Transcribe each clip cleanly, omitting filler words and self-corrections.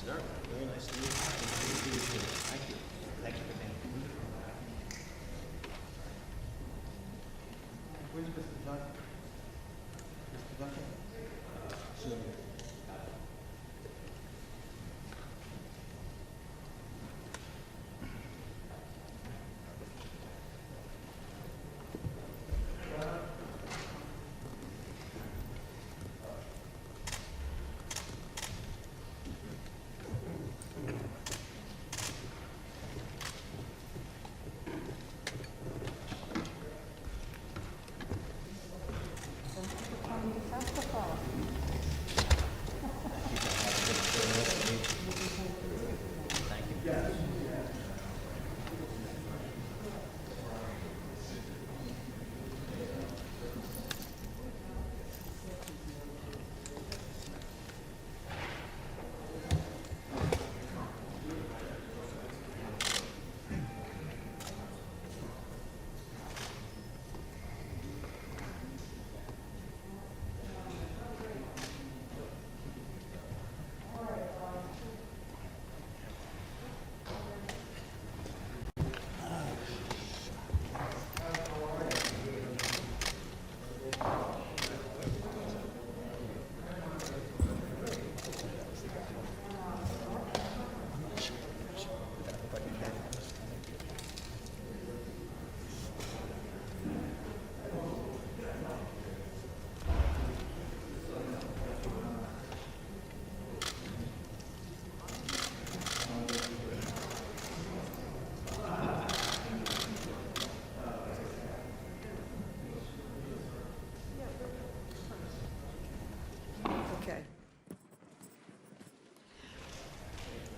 sir. Very nice to meet you. Thank you. Thank you for being here. Where's Mr. Duncan? Mr. Duncan?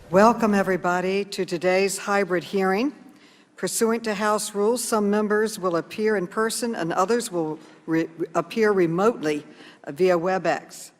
Welcome, everybody, to today's hybrid hearing. Pursuant to House rules, some members will appear in person and others will appear remotely via WebEx.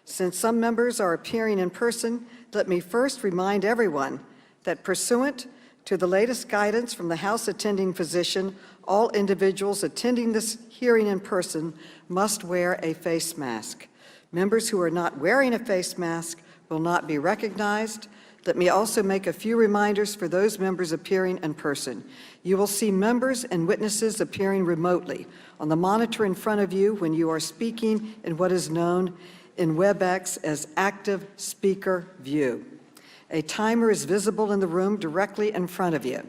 Since some members are appearing in person, let me first remind everyone that pursuant to the latest guidance from the House attending physician, all individuals attending this hearing in person must wear a face mask. Members who are not wearing a face mask will not be recognized. Let me also make a few reminders for those members appearing in person. You will see members and witnesses appearing remotely on the monitor in front of you when you are speaking in what is known in WebEx as active speaker view. A timer is visible in the room directly in front of you.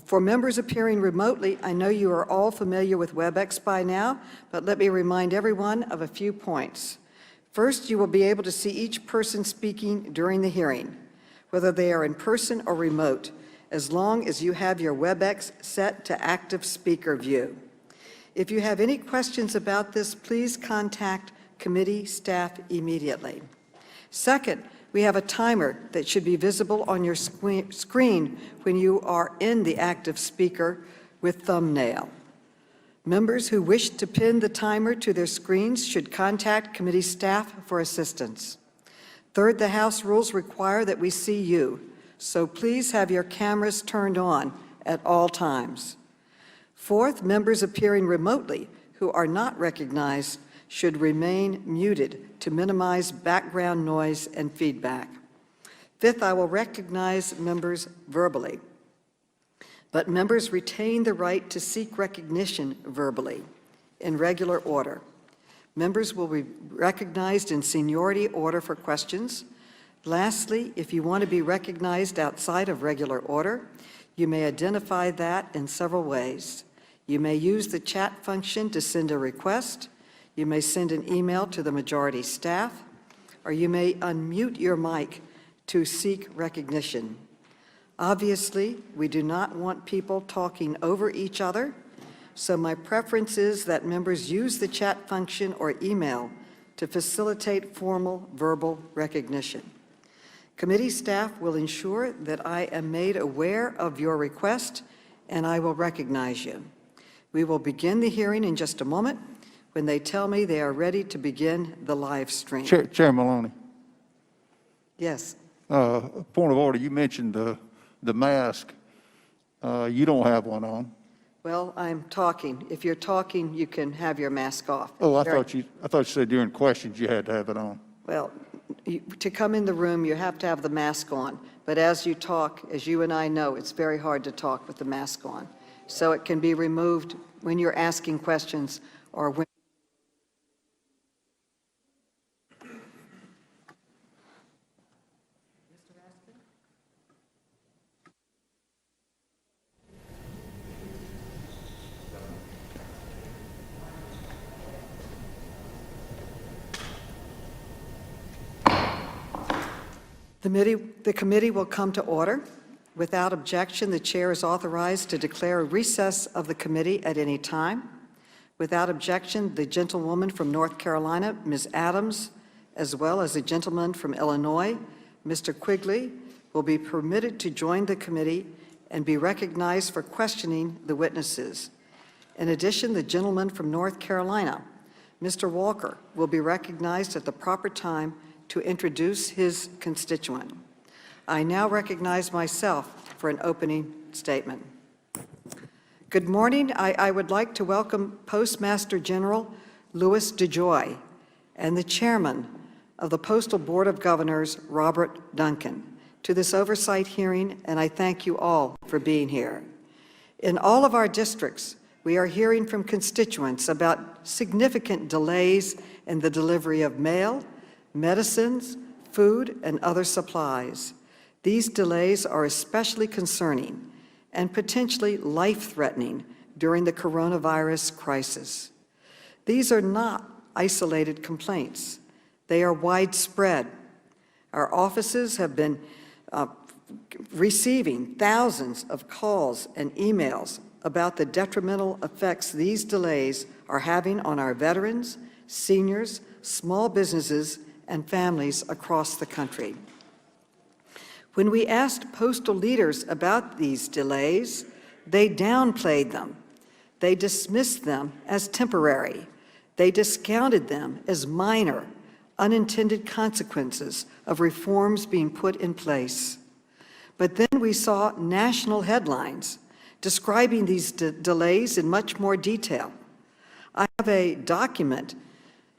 For members appearing remotely, I know you are all familiar with WebEx by now, but let me remind everyone of a few points. First, you will be able to see each person speaking during the hearing, whether they are in person or remote, as long as you have your WebEx set to active speaker view. If you have any questions about this, please contact committee staff immediately. Second, we have a timer that should be visible on your screen when you are in the active speaker with thumbnail. Members who wish to pin the timer to their screens should contact committee staff for assistance. Third, the House rules require that we see you, so please have your cameras turned on at all times. Fourth, members appearing remotely who are not recognized should remain muted to minimize background noise and feedback. Fifth, I will recognize members verbally, but members retain the right to seek recognition verbally in regular order. Members will be recognized in seniority order for questions. Lastly, if you want to be recognized outside of regular order, you may identify that in several ways. You may use the chat function to send a request. You may send an email to the majority staff, or you may unmute your mic to seek recognition. Obviously, we do not want people talking over each other, so my preference is that members use the chat function or email to facilitate formal verbal recognition. Committee staff will ensure that I am made aware of your request and I will recognize you. We will begin the hearing in just a moment when they tell me they are ready to begin the live stream. Chair Maloney. Yes. Point of order, you mentioned the mask. You don't have one on. Well, I'm talking. If you're talking, you can have your mask off. Oh, I thought you said during questions you had to have it on. Well, to come in the room, you have to have the mask on. But as you talk, as you and I know, it's very hard to talk with the mask on. So it can be removed when you're asking questions or when. The committee will come to order. Without objection, the chair is authorized to declare a recess of the committee at any time. Without objection, the gentlewoman from North Carolina, Ms. Adams, as well as the gentleman from Illinois, Mr. Quigley, will be permitted to join the committee and be recognized for questioning the witnesses. In addition, the gentleman from North Carolina, Mr. Walker, will be recognized at the proper time to introduce his constituent. I now recognize myself for an opening statement. Good morning. I would like to welcome Postmaster General Louis DeJoy and the Chairman of the Postal Board of Governors, Robert Duncan, to this oversight hearing, and I thank you all for being here. In all of our districts, we are hearing from constituents about significant delays in the delivery of mail, medicines, food, and other supplies. These delays are especially concerning and potentially life-threatening during the coronavirus crisis. These are not isolated complaints. They are widespread. Our offices have been receiving thousands of calls and emails about the detrimental effects these delays are having on our veterans, seniors, small businesses, and families across the country. When we asked postal leaders about these delays, they downplayed them. They dismissed them as temporary. They discounted them as minor, unintended consequences of reforms being put in place. But then we saw national headlines describing these delays in much more detail. I have a document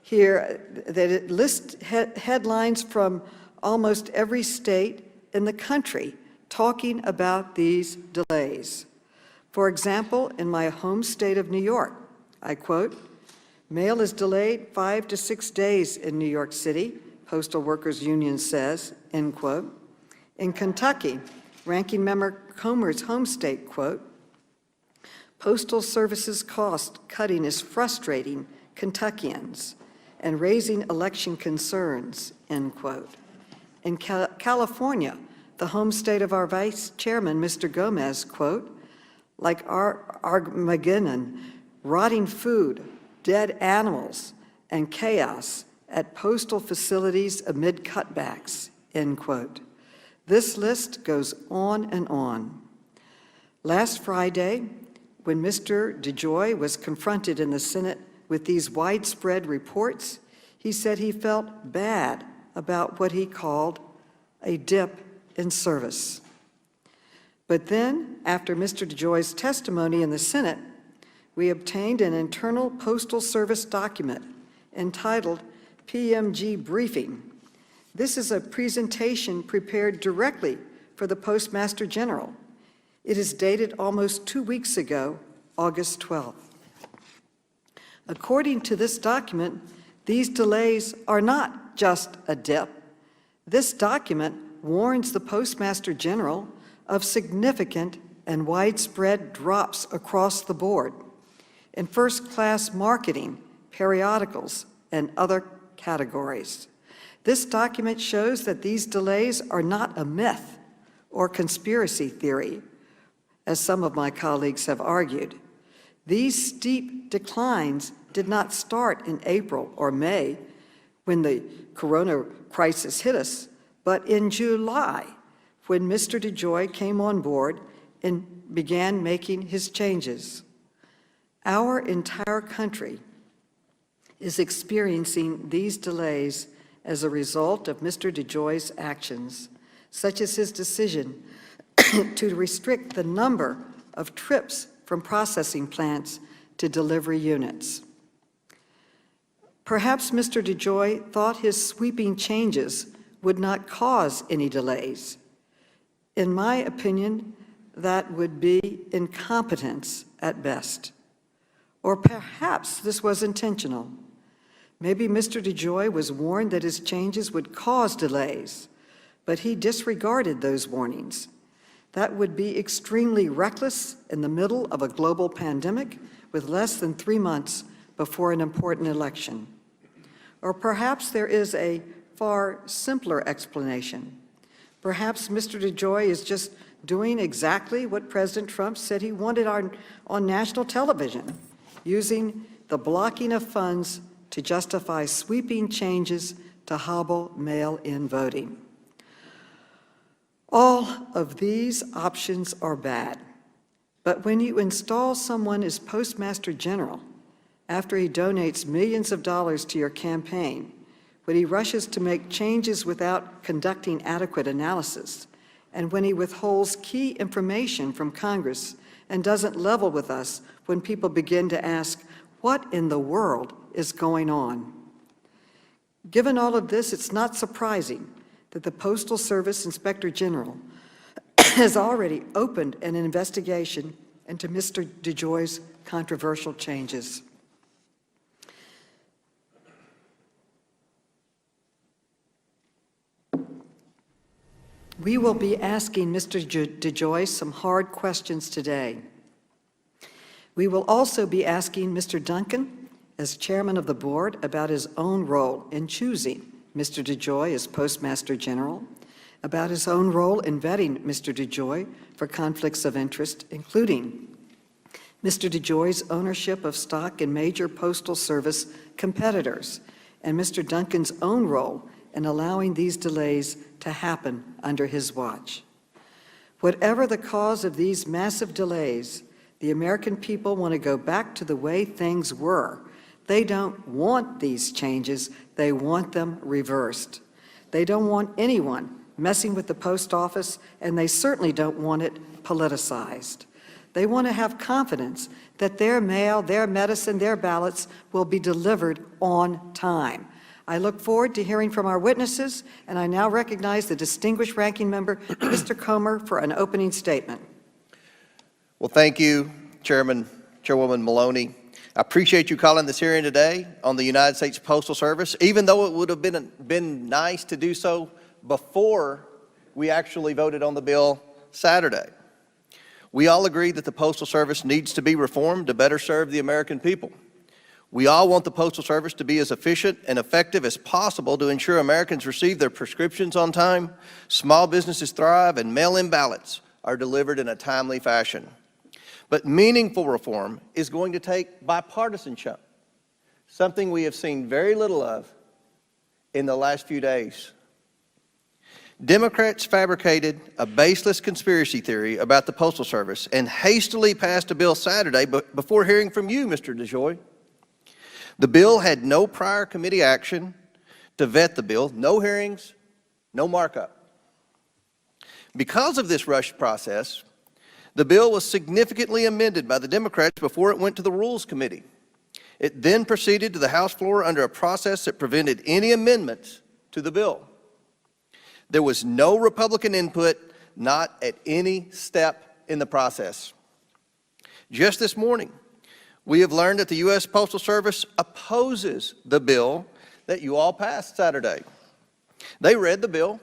here that it lists headlines from almost every state in the country talking about these delays. For example, in my home state of New York, I quote, "Mail is delayed 5 to 6 days in New York City," Postal Workers Union says, end quote. In Kentucky, Ranking Member Comer's home state, quote, "Postal Services cost cutting is frustrating Kentuckians and raising election concerns," end quote. In California, the home state of our Vice Chairman, Mr. Gomez, quote, "Like Armageddon, rotting food, dead animals, and chaos at postal facilities amid cutbacks," end quote. This list goes on and on. Last Friday, when Mr. DeJoy was confronted in the Senate with these widespread reports, he said he felt bad about what he called a dip in service. But then, after Mr. DeJoy's testimony in the Senate, we obtained an internal Postal Service document entitled Pmg Briefing. This is a presentation prepared directly for the Postmaster General. It is dated almost 2 weeks ago, August 12th. According to this document, these delays are not just a dip. This document warns the Postmaster General of significant and widespread drops across the board in first-class marketing, periodicals, and other categories. This document shows that these delays are not a myth or conspiracy theory, as some of my colleagues have argued. These steep declines did not start in April or May when the corona crisis hit us, but in July, when Mr. DeJoy came on board and began making his changes. Our entire country is experiencing these delays as a result of Mr. DeJoy's actions, such as his decision to restrict the number of trips from processing plants to delivery units. Perhaps Mr. DeJoy thought his sweeping changes would not cause any delays. In my opinion, that would be incompetence at best. Or perhaps this was intentional. Maybe Mr. DeJoy was warned that his changes would cause delays, but he disregarded those warnings. That would be extremely reckless in the middle of a global pandemic with less than 3 months before an important election. Or perhaps there is a far simpler explanation. Perhaps Mr. DeJoy is just doing exactly what President Trump said he wanted on national television, using the blocking of funds to justify sweeping changes to hobble mail-in voting. All of these options are bad, but when you install someone as Postmaster General after he donates millions of dollars to your campaign, when he rushes to make changes without conducting adequate analysis, and when he withholds key information from Congress and doesn't level with us when people begin to ask, what in the world is going on? Given all of this, it's not surprising that the Postal Service Inspector General has already opened an investigation into Mr. DeJoy's controversial changes. We will be asking Mr. DeJoy some hard questions today. We will also be asking Mr. Duncan, as chairman of the board, about his own role in choosing Mr. DeJoy as Postmaster General, about his own role in vetting Mr. DeJoy for conflicts of interest, including Mr. DeJoy's ownership of stock in major Postal Service competitors, and Mr. Duncan's own role in allowing these delays to happen under his watch. Whatever the cause of these massive delays, the American people want to go back to the way things were. They don't want these changes, they want them reversed. They don't want anyone messing with the post office, and they certainly don't want it politicized. They want to have confidence that their mail, their medicine, their ballots will be delivered on time. I look forward to hearing from our witnesses, and I now recognize the distinguished ranking member, Mr. Comer, for an opening statement. Well, thank you, Chairwoman Maloney. I appreciate you calling this hearing today on the United States Postal Service, even though it would have been nice to do so before we actually voted on the bill Saturday. We all agree that the Postal Service needs to be reformed to better serve the American people. We all want the Postal Service to be as efficient and effective as possible to ensure Americans receive their prescriptions on time, small businesses thrive, and mail-in ballots are delivered in a timely fashion. But meaningful reform is going to take bipartisanship, something we have seen very little of in the last few days. Democrats fabricated a baseless conspiracy theory about the Postal Service and hastily passed a bill Saturday before hearing from you, Mr. DeJoy. The bill had no prior committee action to vet the bill, no hearings, no markup. Because of this rushed process, the bill was significantly amended by the Democrats before it went to the Rules Committee. It then proceeded to the House floor under a process that prevented any amendments to the bill. There was no Republican input, not at any step in the process. Just this morning, we have learned that the U.S. Postal Service opposes the bill that you all passed Saturday. They read the bill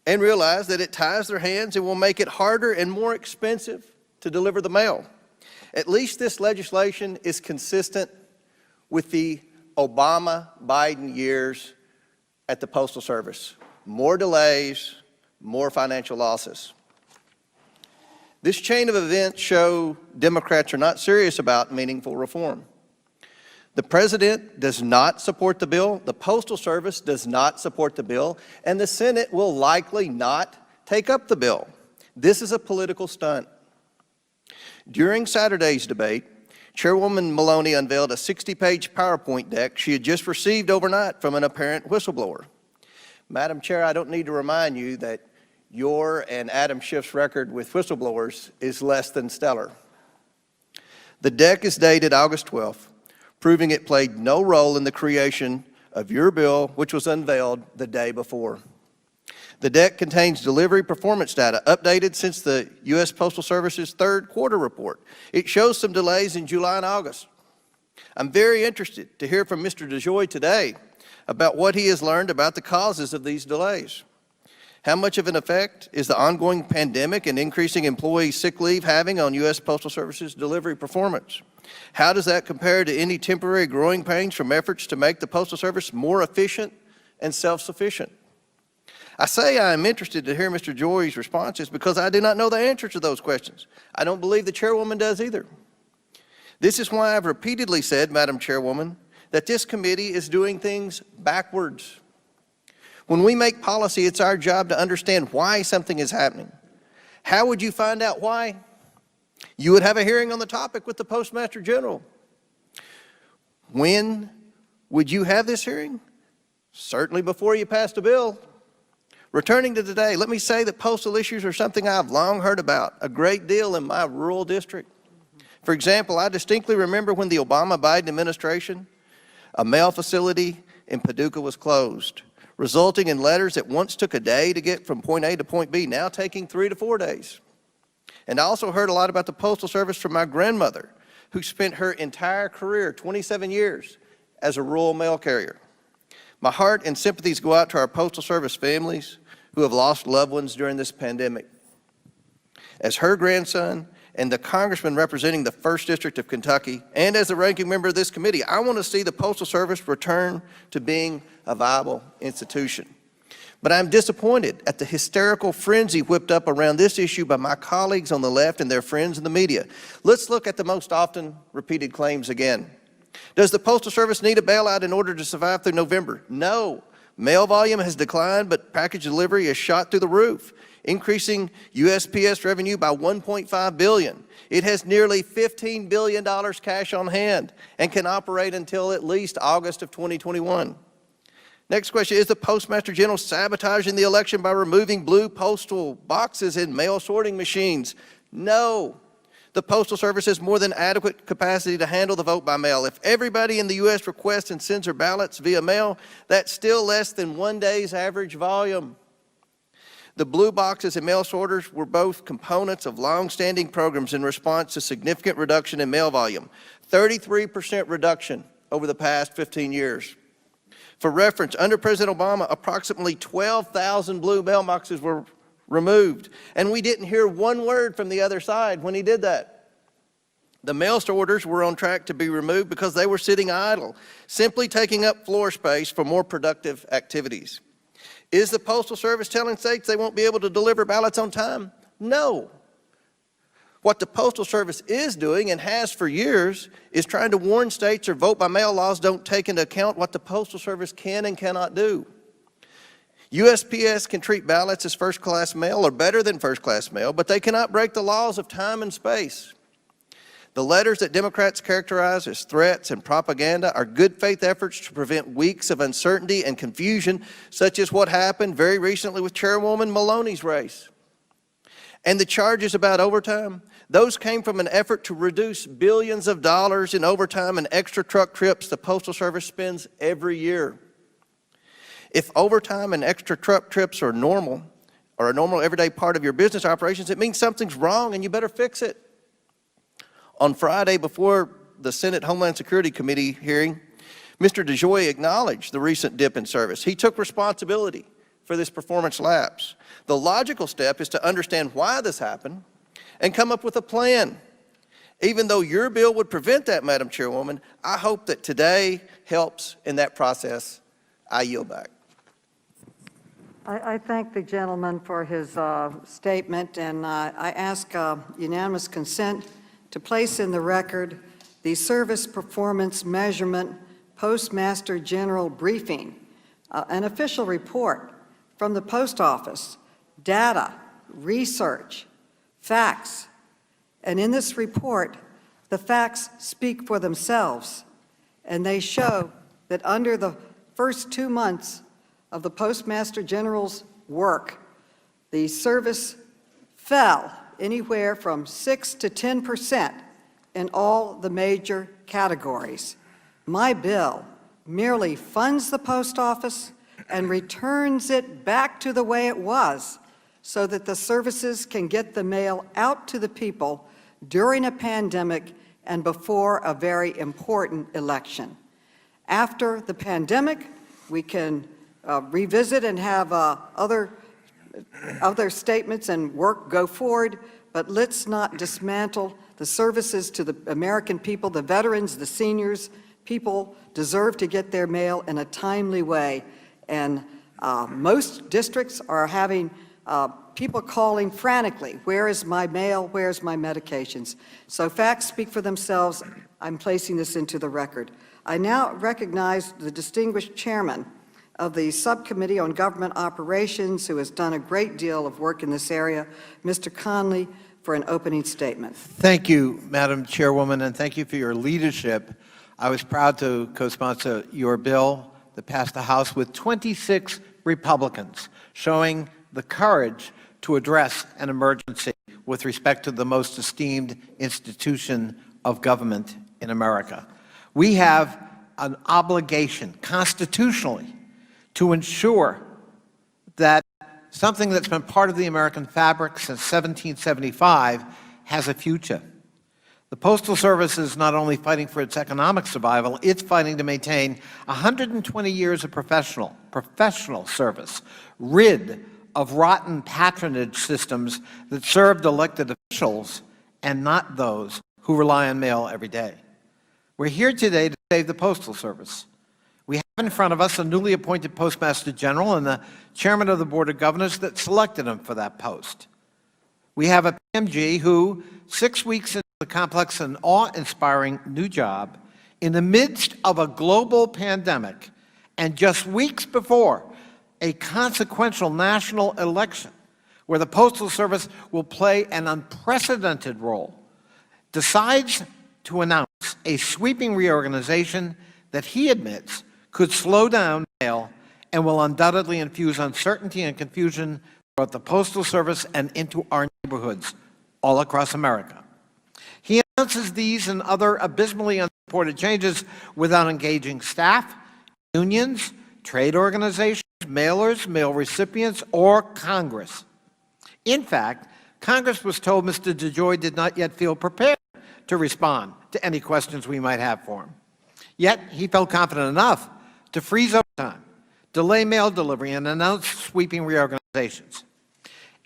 and realized that it ties their hands and will make it harder and more expensive to deliver the mail. At least this legislation is consistent with the Obama-Biden years at the Postal Service. More delays, more financial losses. This chain of events show Democrats are not serious about meaningful reform. The President does not support the bill, the Postal Service does not support the bill, and the Senate will likely not take up the bill. This is a political stunt. During Saturday's debate, Chairwoman Maloney unveiled a 60-page PowerPoint deck she had just received overnight from an apparent whistleblower. Madam Chair, I don't need to remind you that your and Adam Schiff's record with whistleblowers is less than stellar. The deck is dated August 12th, proving it played no role in the creation of your bill, which was unveiled the day before. The deck contains delivery performance data updated since the U.S. Postal Service's third quarter report. It shows some delays in July and August. I'm very interested to hear from Mr. DeJoy today about what he has learned about the causes of these delays. How much of an effect is the ongoing pandemic and increasing employee sick leave having on U.S. Postal Service's delivery performance? How does that compare to any temporary growing pains from efforts to make the Postal Service more efficient and self-sufficient? I say I am interested to hear Mr. Joy's responses because I do not know the answer to those questions. I don't believe the chairwoman does either. This is why I've repeatedly said, Madam Chairwoman, that this committee is doing things backwards. When we make policy, it's our job to understand why something is happening. How would you find out why? You would have a hearing on the topic with the Postmaster General. When would you have this hearing? Certainly before you passed a bill. Returning to today, let me say that postal issues are something I've long heard about a great deal in my rural district. For example, I distinctly remember when the Obama-Biden administration, a mail facility in Paducah was closed, resulting in letters that once took a day to get from point A to point B, now taking 3 to 4 days. And I also heard a lot about the Postal Service from my grandmother, who spent her entire career, 27 years, as a rural mail carrier. My heart and sympathies go out to our Postal Service families who have lost loved ones during this pandemic. As her grandson and the congressman representing the 1st District of Kentucky, and as the ranking member of this committee, I want to see the Postal Service return to being a viable institution. But I'm disappointed at the hysterical frenzy whipped up around this issue by my colleagues on the left and their friends in the media. Let's look at the most often repeated claims again. Does the Postal Service need a bailout in order to survive through November? No. Mail volume has declined, but package delivery has shot through the roof, increasing USPS revenue by $1.5 billion. It has nearly $15 billion cash on hand and can operate until at least August of 2021. Next question, is the Postmaster General sabotaging the election by removing blue postal boxes in mail sorting machines? No. The Postal Service has more than adequate capacity to handle the vote by mail. If everybody in the U.S. requests and sends their ballots via mail, that's still less than 1 day's average volume. The blue boxes and mail sorters were both components of long-standing programs in response to significant reduction in mail volume, 33% reduction over the past 15 years. For reference, under President Obama, approximately 12,000 blue mailboxes were removed, and we didn't hear one word from the other side when he did that. The mail sorters were on track to be removed because they were sitting idle, simply taking up floor space for more productive activities. Is the Postal Service telling states they won't be able to deliver ballots on time? No. What the Postal Service is doing, and has for years, is trying to warn states their vote-by-mail laws don't take into account what the Postal Service can and cannot do. USPS can treat ballots as first-class mail or better than first-class mail, but they cannot break the laws of time and space. The letters that Democrats characterize as threats and propaganda are good faith efforts to prevent weeks of uncertainty and confusion, such as what happened very recently with Chairwoman Maloney's race. And the charges about overtime, those came from an effort to reduce billions of dollars in overtime and extra truck trips the Postal Service spends every year. If overtime and extra truck trips are normal, or a normal everyday part of your business operations, it means something's wrong and you better fix it. On Friday, before the Senate Homeland Security Committee hearing, Mr. DeJoy acknowledged the recent dip in service. He took responsibility for this performance lapse. The logical step is to understand why this happened and come up with a plan. Even though your bill would prevent that, Madam Chairwoman, I hope that today helps in that process. I yield back. I thank the gentleman for his statement, and I ask unanimous consent to place in the record the Service Performance Measurement Postmaster General Briefing, an official report from the Post Office, data, research, facts. And in this report, the facts speak for themselves, and they show that under the first 2 months of the Postmaster General's work, the service fell anywhere from 6 to 10% in all the major categories. My bill merely funds the post office and returns it back to the way it was so that the services can get the mail out to the people during a pandemic and before a very important election. After the pandemic, we can revisit and have other statements and work go forward, but let's not dismantle the services to the American people, the veterans, the seniors. People deserve to get their mail in a timely way, and most districts are having people calling frantically, where is my mail, where's my medications? So facts speak for themselves. I'm placing this into the record. I now recognize the distinguished chairman of the Subcommittee on Government Operations, who has done a great deal of work in this area, Mr. Conley, for an opening statement. Thank you, Madam Chairwoman, and thank you for your leadership. I was proud to co-sponsor your bill that passed the House with 26 Republicans, showing the courage to address an emergency with respect to the most esteemed institution of government in America. We have an obligation constitutionally to ensure that something that's been part of the American fabric since 1775 has a future. The Postal Service is not only fighting for its economic survival, it's fighting to maintain 120 years of professional service, rid of rotten patronage systems that served elected officials and not those who rely on mail every day. We're here today to save the Postal Service. We have in front of us a newly appointed Postmaster General and the chairman of the Board of Governors that selected him for that post. We have a Pmg who, 6 weeks into the complex and awe-inspiring new job, in the midst of a global pandemic and just weeks before a consequential national election where the Postal Service will play an unprecedented role, decides to announce a sweeping reorganization that he admits could slow down mail and will undoubtedly infuse uncertainty and confusion throughout the Postal Service and into our neighborhoods all across America. He announces these and other abysmally unsupported changes without engaging staff, unions, trade organizations, mailers, mail recipients, or Congress. In fact, Congress was told Mr. DeJoy did not yet feel prepared to respond to any questions we might have for him. Yet, he felt confident enough to freeze overtime, delay mail delivery, and announce sweeping reorganizations.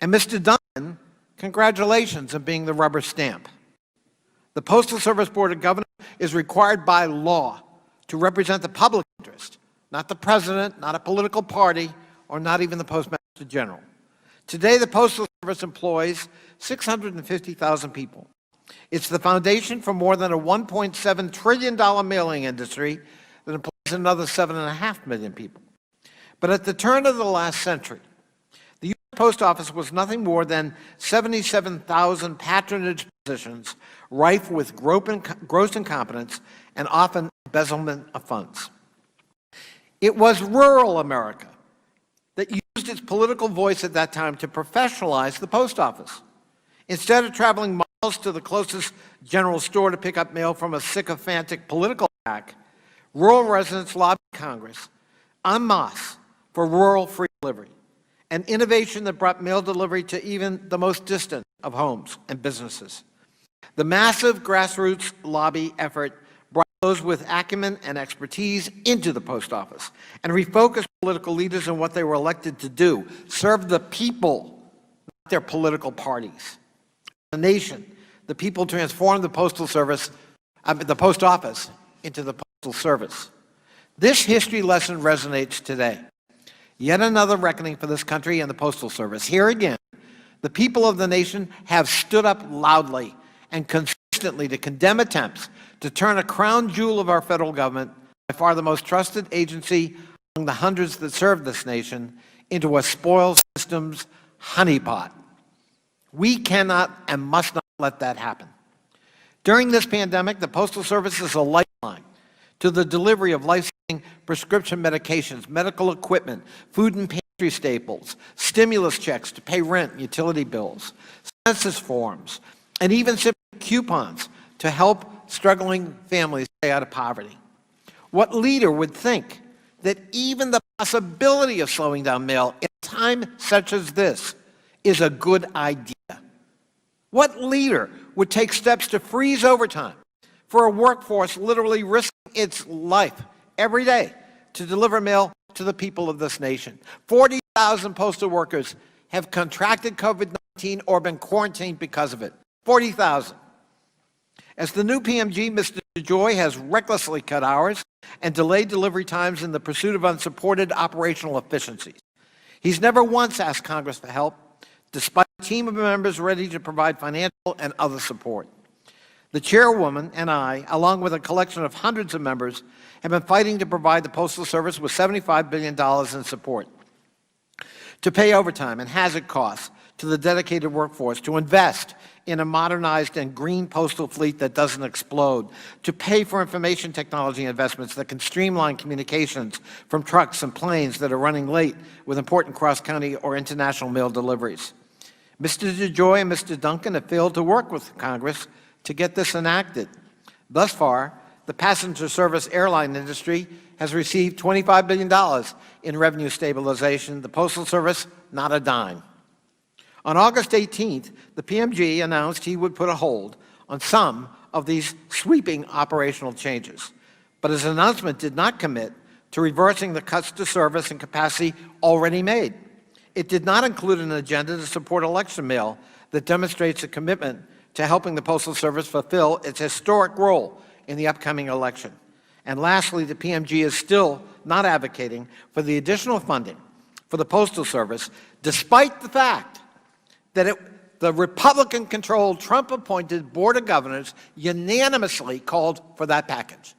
And Mr. Duncan, congratulations on being the rubber stamp. The Postal Service Board of Governors is required by law to represent the public interest, not the president, not a political party, or not even the Postmaster General. Today, the Postal Service employs 650,000 people. It's the foundation for more than a $1.7 trillion mailing industry that employs another 7.5 million people. But at the turn of the last century, the U.S. Post Office was nothing more than 77,000 patronage positions rife with gross incompetence and often embezzlement of funds. It was rural America that used its political voice at that time to professionalize the post office. Instead of traveling miles to the closest general store to pick up mail from a sycophantic political pack, rural residents lobbied Congress en masse for rural free delivery, an innovation that brought mail delivery to even the most distant of homes and businesses. The massive grassroots lobby effort brought those with acumen and expertise into the post office and refocused political leaders on what they were elected to do: serve the people, not their political parties. The nation, the people transformed the Postal Service, the Post Office into the Postal Service. This history lesson resonates today. Yet another reckoning for this country and the Postal Service. Here again, the people of the nation have stood up loudly and consistently to condemn attempts to turn a crown jewel of our federal government, by far the most trusted agency among the hundreds that serve this nation, into a spoils systems honeypot. We cannot and must not let that happen. During this pandemic, the Postal Service is a lifeline to the delivery of life-saving prescription medications, medical equipment, food and pantry staples, stimulus checks to pay rent and utility bills, census forms, and even simple coupons to help struggling families stay out of poverty. What leader would think that even the possibility of slowing down mail in a time such as this is a good idea? What leader would take steps to freeze overtime for a workforce literally risking its life every day to deliver mail to the people of this nation? 40,000 postal workers have contracted COVID-19 or been quarantined because of it. 40,000. As the new PMG, Mr. DeJoy has recklessly cut hours and delayed delivery times in the pursuit of unsupported operational efficiencies. He's never once asked Congress for help, despite a team of members ready to provide financial and other support. The chairwoman and I, along with a collection of hundreds of members, have been fighting to provide the Postal Service with $75 billion in support, to pay overtime and hazard costs to the dedicated workforce, to invest in a modernized and green postal fleet that doesn't explode, to pay for information technology investments that can streamline communications from trucks and planes that are running late with important cross-county or international mail deliveries. Mr. DeJoy and Mr. Duncan have failed to work with Congress to get this enacted. Thus far, the passenger service airline industry has received $25 billion in revenue stabilization. The Postal Service, not a dime. On August 18th, the PMG announced he would put a hold on some of these sweeping operational changes. But his announcement did not commit to reversing the cuts to service and capacity already made. It did not include an agenda to support election mail that demonstrates a commitment to helping the Postal Service fulfill its historic role in the upcoming election. And lastly, the PMG is still not advocating for the additional funding for the Postal Service, despite the fact that the Republican-controlled, Trump-appointed Board of Governors unanimously called for that package.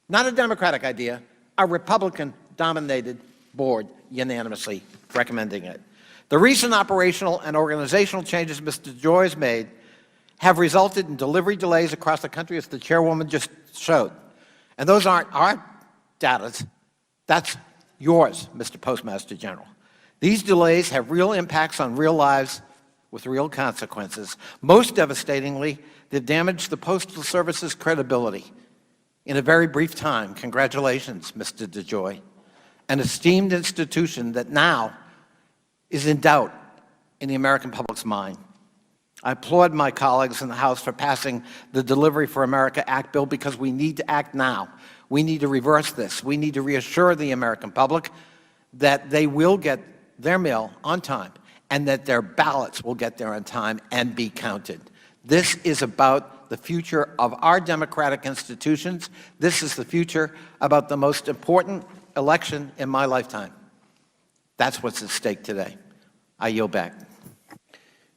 Not a Democratic idea, a Republican-dominated board unanimously recommending it. The recent operational and organizational changes Mr. DeJoy has made have resulted in delivery delays across the country, as the chairwoman just showed. And those aren't our data, that's yours, Mr. Postmaster General. These delays have real impacts on real lives with real consequences. Most devastatingly, they've damaged the Postal Service's credibility. In a very brief time, congratulations, Mr. DeJoy, an esteemed institution that now is in doubt in the American public's mind. I applaud my colleagues in the House for passing the Delivery for America Act bill because we need to act now. We need to reverse this. We need to reassure the American public that they will get their mail on time and that their ballots will get there on time and be counted. This is about the future of our democratic institutions. This is the future about the most important election in my lifetime. That's what's at stake today. I yield back.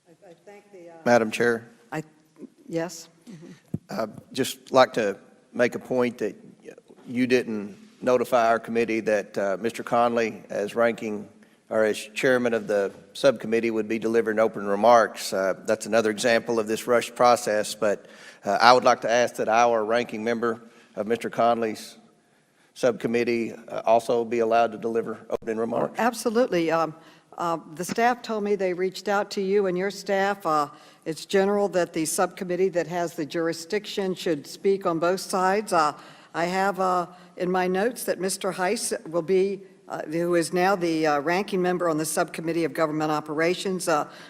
I thank the, Madam Chair, yes? I'd just like to make a point that you didn't notify our committee that Mr. Conley, as ranking or as chairman of the subcommittee, would be delivering open remarks. That's another example of this rushed process, but I would like to ask that our ranking member of Mr. Conley's subcommittee also be allowed to deliver opening remarks. Absolutely. The staff told me they reached out to you and your staff. It's general that the subcommittee that has the jurisdiction should speak on both sides. I have in my notes that Mr. Heiss will be, who is now the ranking member on the Subcommittee of Government Operations,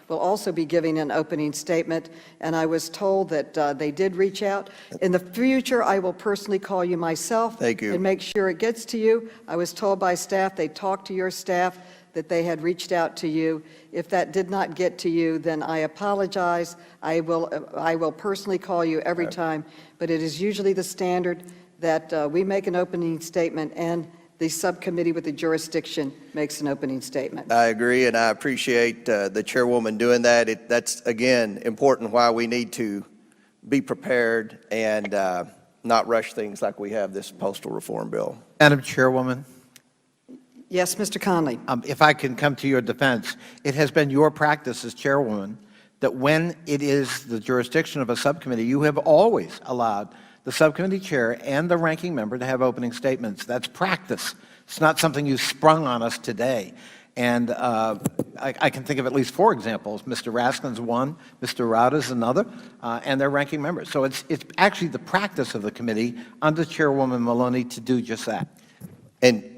will also be giving an opening statement. And I was told that they did reach out. In the future, I will personally call you myself. Thank you. And make sure it gets to you. I was told by staff, they talked to your staff, that they had reached out to you. If that did not get to you, then I apologize. I will personally call you every time, but it is usually the standard that we make an opening statement and the subcommittee with the jurisdiction makes an opening statement. I agree, and I appreciate the chairwoman doing that. That's, again, important why we need to be prepared and not rush things like we have this postal reform bill. Madam Chairwoman, Yes, Mr. Conley. if I can come to your defense, it has been your practice as chairwoman that when it is the jurisdiction of a subcommittee, you have always allowed the subcommittee chair and the ranking member to have opening statements. That's practice. It's not something you sprung on us today. And I can think of at least 4 examples. Mr. Raskin's one, Mr. Rada's another, and they're ranking members. So it's actually the practice of the committee under Chairwoman Maloney to do just that. And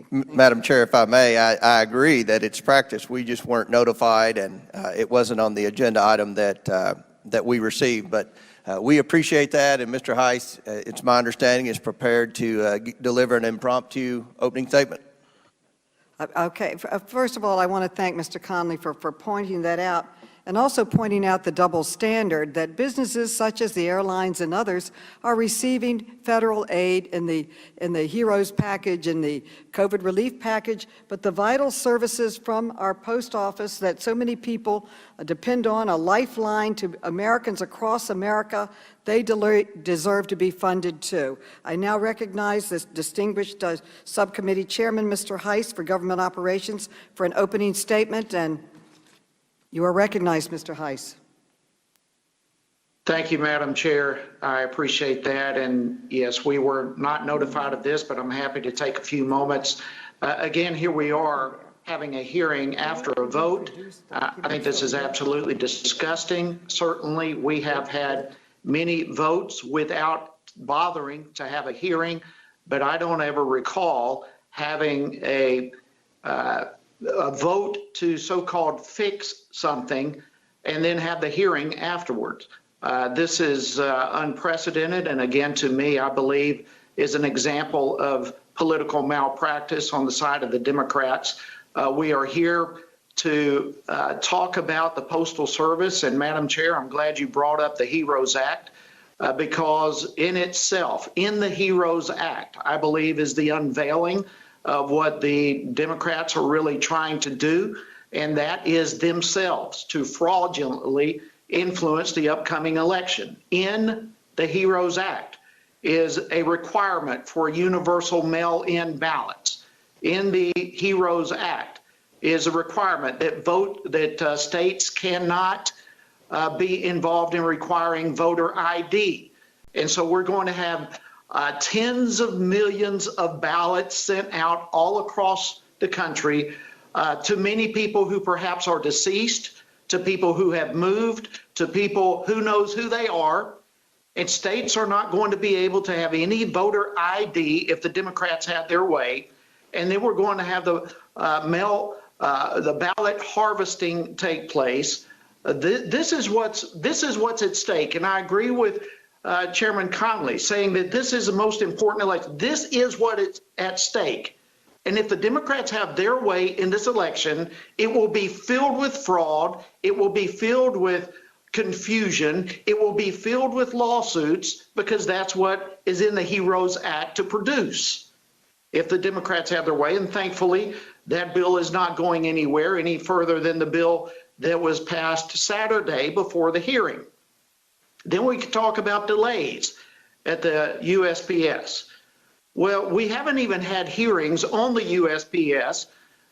Madam Chair, if I may, I agree that it's practice. We just weren't notified, and it wasn't on the agenda item that we received. But we appreciate that, and Mr. Heiss, it's my understanding, is prepared to deliver an impromptu opening statement. Okay, first of all, I want to thank Mr. Conley for pointing that out, and also pointing out the double standard that businesses such as the airlines and others are receiving federal aid in the HEROES package, in the COVID relief package, but the vital services from our post office that so many people depend on, a lifeline to Americans across America, they deserve to be funded too. I now recognize this distinguished subcommittee chairman, Mr. Heiss, for Government Operations, for an opening statement, and you are recognized, Mr. Heiss. Thank you, Madam Chair. I appreciate that. And yes, we were not notified of this, but I'm happy to take a few moments. Again, here we are having a hearing after a vote. I think this is absolutely disgusting. Certainly, we have had many votes without bothering to have a hearing, but I don't ever recall having a vote to so-called fix something and then have the hearing afterwards. This is unprecedented, and again, to me, I believe is an example of political malpractice on the side of the Democrats. We are here to talk about the Postal Service, and Madam Chair, I'm glad you brought up the HEROES Act, because in itself, in the HEROES Act, I believe is the unveiling of what the Democrats are really trying to do, and that is themselves to fraudulently influence the upcoming election. In the HEROES Act is a requirement for universal mail-in ballots. In the HEROES Act is a requirement that states cannot be involved in requiring voter ID. And so we're going to have tens of millions of ballots sent out all across the country to many people who perhaps are deceased, to people who have moved, to people who knows who they are. And states are not going to be able to have any voter ID if the Democrats have their way. And then we're going to have the ballot harvesting take place. This is what's at stake. And I agree with Chairman Conley saying that this is the most important election. This is what is at stake. And if the Democrats have their way in this election, it will be filled with fraud. It will be filled with confusion. It will be filled with lawsuits, because that's what is in the HEROES Act to produce. If the Democrats have their way, and thankfully that bill is not going anywhere any further than the bill that was passed Saturday before the hearing. Then we can talk about delays at the USPS. Well, we haven't even had hearings on the USPS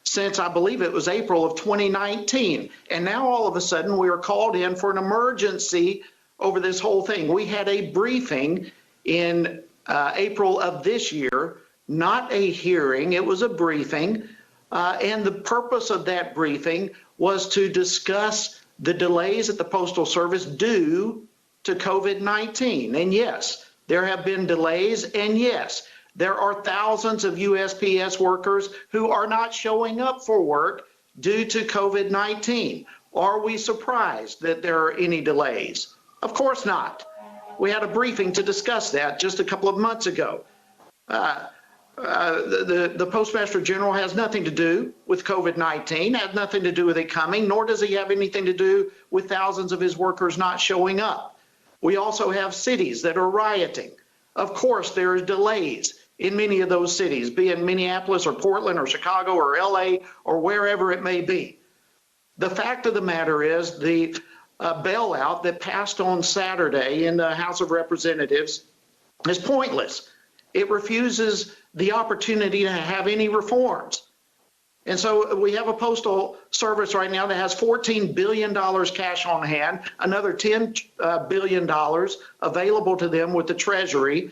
since I believe it was April of 2019. And now all of a sudden we are called in for an emergency over this whole thing. We had a briefing in April of this year, not a hearing, it was a briefing. And the purpose of that briefing was to discuss the delays at the Postal Service due to COVID-19. And yes, there have been delays, and yes, there are thousands of USPS workers who are not showing up for work due to COVID-19. Are we surprised that there are any delays? Of course not. We had a briefing to discuss that just a couple of months ago. The Postmaster General has nothing to do with COVID-19, has nothing to do with it coming, nor does he have anything to do with thousands of his workers not showing up. We also have cities that are rioting. Of course, there are delays in many of those cities, be it Minneapolis or Portland or Chicago or LA or wherever it may be. The fact of the matter is the bailout that passed on Saturday in the House of Representatives is pointless. It refuses the opportunity to have any reforms. And so we have a postal service right now that has $14 billion cash on hand, another $10 billion available to them with the Treasury.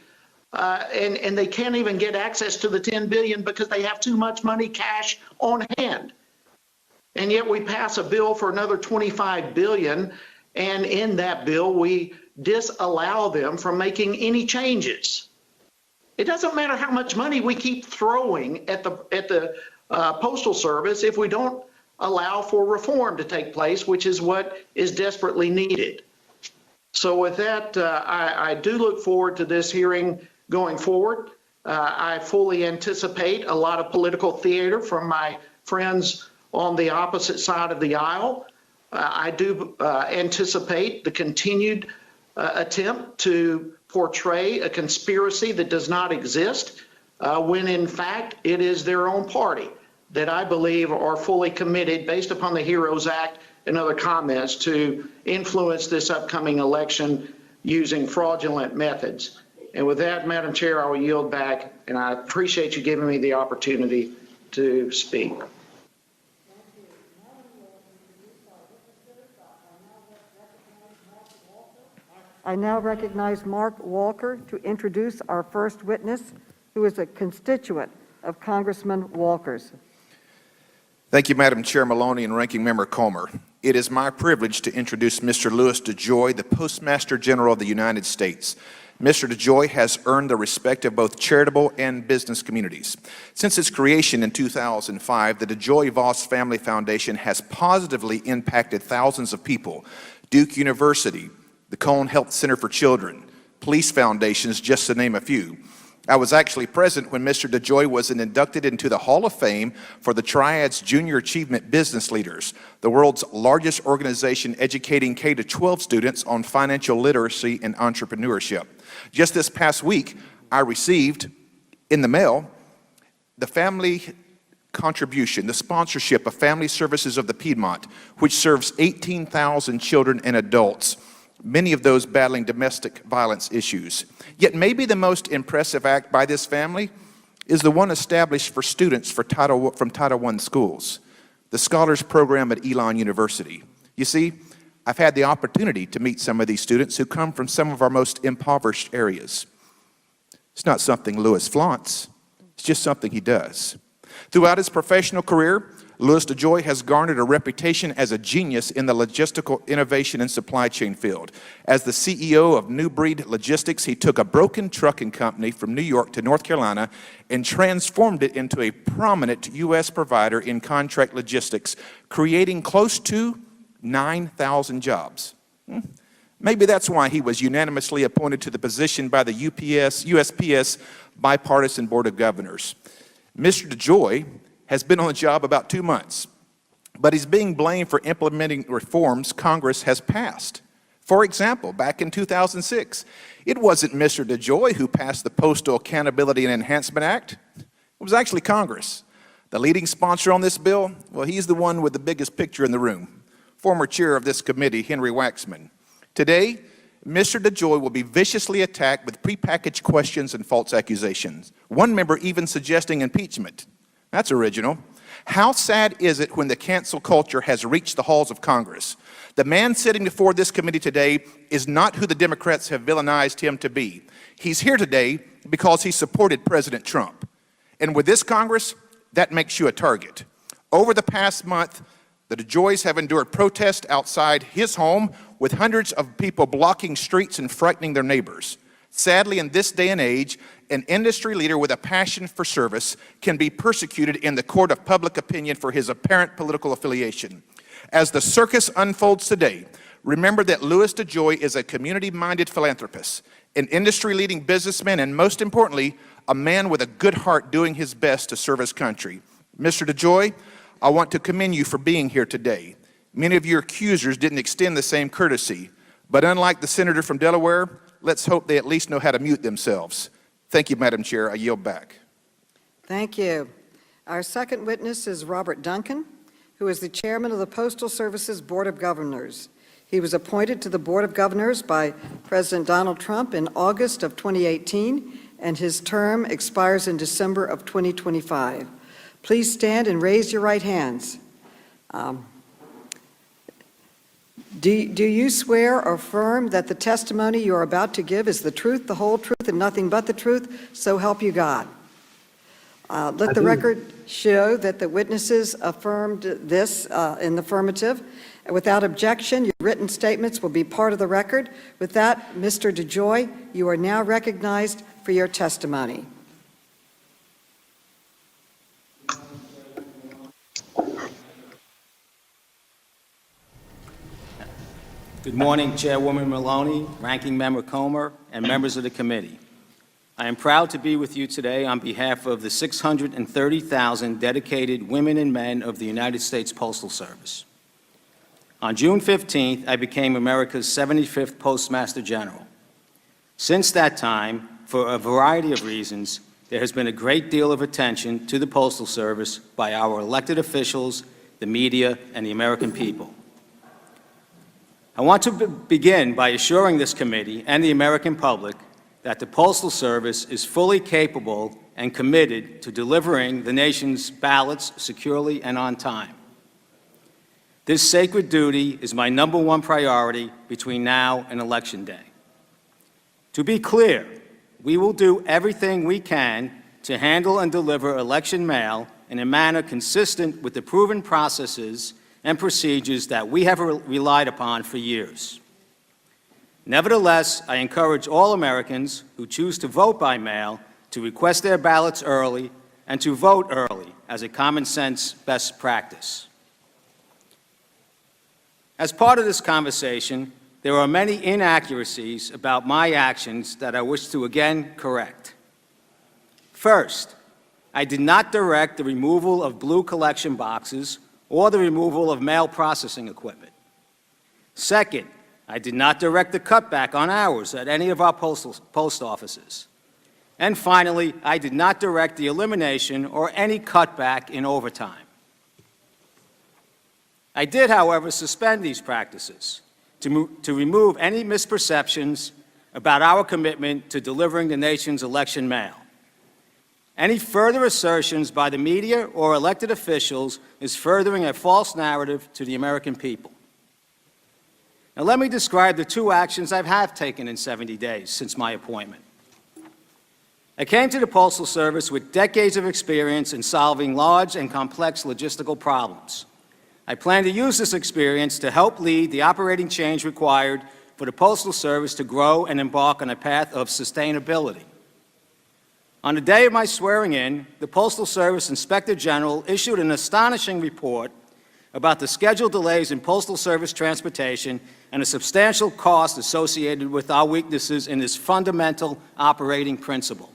And they can't even get access to the $10 billion because they have too much money cash on hand. and yet we pass a bill for another $25 billion, and in that bill, we disallow them from making any changes. It doesn't matter how much money we keep throwing at the Postal Service if we don't allow for reform to take place, which is what is desperately needed. So with that, I do look forward to this hearing going forward. I fully anticipate a lot of political theater from my friends on the opposite side of the aisle. I do anticipate the continued attempt to portray a conspiracy that does not exist, when in fact it is their own party that I believe are fully committed, based upon the HEROES Act and other comments, to influence this upcoming election using fraudulent methods. And with that, Madam Chair, I will yield back, and I appreciate you giving me the opportunity to speak. I now recognize Mark Walker to introduce our first witness, who is a constituent of Congressman Walker's. Thank you, Madam Chair Maloney and Ranking Member Comer. It is my privilege to introduce Mr. Louis DeJoy, the Postmaster General of the United States. Mr. DeJoy has earned the respect of both charitable and business communities. Since its creation in 2005, the DeJoy Voss Family Foundation has positively impacted thousands of people. Duke University, the Cone Health Center for Children, police foundations, just to name a few. I was actually present when Mr. DeJoy was inducted into the Hall of Fame for the Triad's Junior Achievement Business Leaders, the world's largest organization educating K-12 students on financial literacy and entrepreneurship. Just this past week, I received in the mail the family contribution, the sponsorship of Family Services of the Piedmont, which serves 18,000 children and adults, many of those battling domestic violence issues. Yet maybe the most impressive act by this family is the one established for students from Title I schools, the Scholars Program at Elon University. You see, I've had the opportunity to meet some of these students who come from some of our most impoverished areas. It's not something Louis flaunts, it's just something he does. Throughout his professional career, Louis DeJoy has garnered a reputation as a genius in the logistical innovation and supply chain field. As the CEO of New Breed Logistics, he took a broken trucking company from New York to North Carolina and transformed it into a prominent U.S. provider in contract logistics, creating close to 9,000 jobs. Maybe that's why he was unanimously appointed to the position by the USPS Bipartisan Board of Governors. Mr. DeJoy has been on the job about 2 months, but he's being blamed for implementing reforms Congress has passed. For example, back in 2006, it wasn't Mr. DeJoy who passed the Postal Accountability and Enhancement Act. It was actually Congress. The leading sponsor on this bill, well, he's the one with the biggest picture in the room, former chair of this committee, Henry Waxman. Today, Mr. DeJoy will be viciously attacked with prepackaged questions and false accusations. One member even suggesting impeachment. That's original. How sad is it when the cancel culture has reached the halls of Congress? The man sitting before this committee today is not who the Democrats have villainized him to be. He's here today because he supported President Trump. And with this Congress, that makes you a target. Over the past month, the DeJoys have endured protests outside his home with hundreds of people blocking streets and frightening their neighbors. Sadly, in this day and age, an industry leader with a passion for service can be persecuted in the court of public opinion for his apparent political affiliation. As the circus unfolds today, remember that Louis DeJoy is a community-minded philanthropist, an industry-leading businessman, and most importantly, a man with a good heart doing his best to serve his country. Mr. DeJoy, I want to commend you for being here today. Many of your accusers didn't extend the same courtesy, but unlike the senator from Delaware, let's hope they at least know how to mute themselves. Thank you, Madam Chair. I yield back. Thank you. Our second witness is Robert Duncan, who is the chairman of the Postal Service's Board of Governors. He was appointed to the Board of Governors by President Donald Trump in August of 2018, and his term expires in December of 2025. Please stand and raise your right hands. Do you swear or affirm that the testimony you are about to give is the truth, the whole truth, and nothing but the truth? So help you God. Let the record show that the witnesses affirmed this in the affirmative. Without objection, your written statements will be part of the record. With that, Mr. DeJoy, you are now recognized for your testimony. Good morning, Chairwoman Maloney, Ranking Member Comer, and members of the committee. I am proud to be with you today on behalf of the 630,000 dedicated women and men of the United States Postal Service. On June 15th, I became America's 75th Postmaster General. Since that time, for a variety of reasons, there has been a great deal of attention to the Postal Service by our elected officials, the media, and the American people. I want to begin by assuring this committee and the American public that the Postal Service is fully capable and committed to delivering the nation's ballots securely and on time. This sacred duty is my #1 priority between now and Election Day. To be clear, we will do everything we can to handle and deliver election mail in a manner consistent with the proven processes and procedures that we have relied upon for years. Nevertheless, I encourage all Americans who choose to vote by mail to request their ballots early and to vote early as a common-sense best practice. As part of this conversation, there are many inaccuracies about my actions that I wish to again correct. First, I did not direct the removal of blue collection boxes or the removal of mail processing equipment. Second, I did not direct the cutback on hours at any of our post offices. And finally, I did not direct the elimination or any cutback in overtime. I did, however, suspend these practices to remove any misperceptions about our commitment to delivering the nation's election mail. Any further assertions by the media or elected officials is furthering a false narrative to the American people. Now, let me describe the 2 actions I have taken in 70 days since my appointment. I came to the Postal Service with decades of experience in solving large and complex logistical problems. I plan to use this experience to help lead the operating change required for the Postal Service to grow and embark on a path of sustainability. On the day of my swearing in, the Postal Service Inspector General issued an astonishing report about the scheduled delays in Postal Service transportation and the substantial cost associated with our weaknesses in this fundamental operating principle.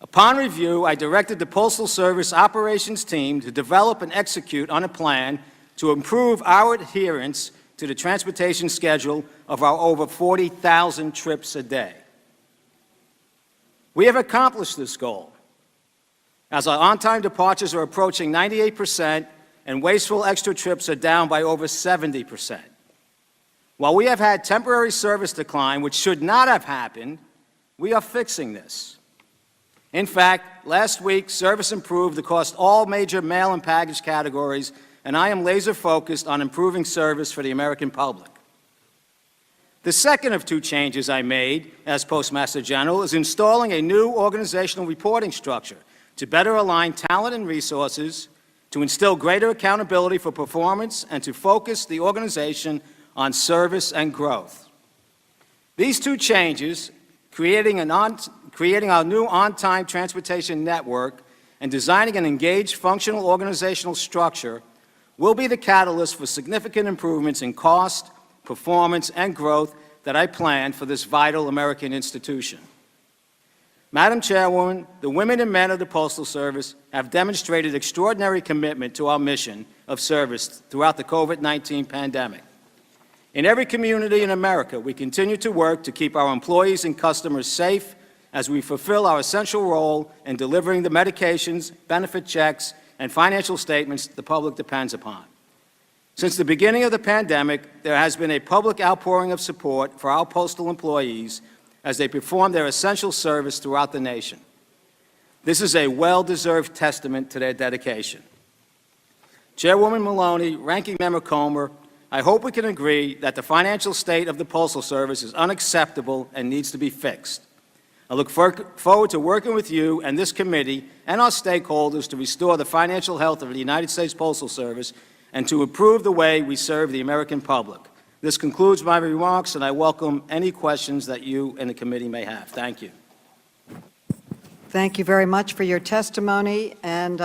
Upon review, I directed the Postal Service operations team to develop and execute on a plan to improve our adherence to the transportation schedule of our over 40,000 trips a day. We have accomplished this goal, as our on-time departures are approaching 98% and wasteful extra trips are down by over 70%. While we have had temporary service decline, which should not have happened, we are fixing this. In fact, last week, service improved across all major mail and package categories, and I am laser-focused on improving service for the American public. The second of 2 changes I made as Postmaster General is installing a new organizational reporting structure to better align talent and resources, to instill greater accountability for performance, and to focus the organization on service and growth. These 2 changes, creating our new on-time transportation network and designing an engaged functional organizational structure, will be the catalyst for significant improvements in cost, performance, and growth that I plan for this vital American institution. Madam Chairwoman, the women and men of the Postal Service have demonstrated extraordinary commitment to our mission of service throughout the COVID-19 pandemic. In every community in America, we continue to work to keep our employees and customers safe as we fulfill our essential role in delivering the medications, benefit checks, and financial statements the public depends upon. Since the beginning of the pandemic, there has been a public outpouring of support for our postal employees as they perform their essential service throughout the nation. This is a well-deserved testament to their dedication. Chairwoman Maloney, Ranking Member Comer, I hope we can agree that the financial state of the Postal Service is unacceptable and needs to be fixed. I look forward to working with you and this committee and our stakeholders to restore the financial health of the United States Postal Service and to improve the way we serve the American public. This concludes my remarks, and I welcome any questions that you and the committee may have. Thank you. Thank you very much for your testimony, and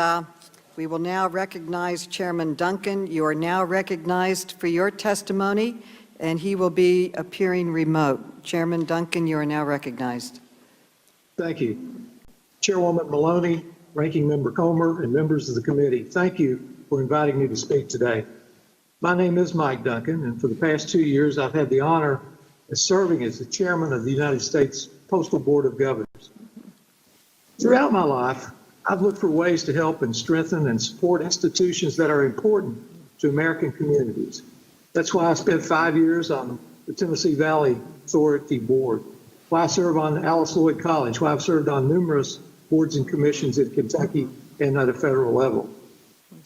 we will now recognize Chairman Duncan. You are now recognized for your testimony, and he will be appearing remote. Chairman Duncan, you are now recognized. Thank you. Chairwoman Maloney, Ranking Member Comer, and members of the committee, thank you for inviting me to speak today. My name is Mike Duncan, and for the past 2 years, I've had the honor of serving as the chairman of the United States Postal Board of Governors. Throughout my life, I've looked for ways to help and strengthen and support institutions that are important to American communities. That's why I spent 5 years on the Tennessee Valley Authority Board, why I serve on Alice Lloyd College, why I've served on numerous boards and commissions in Kentucky and at a federal level.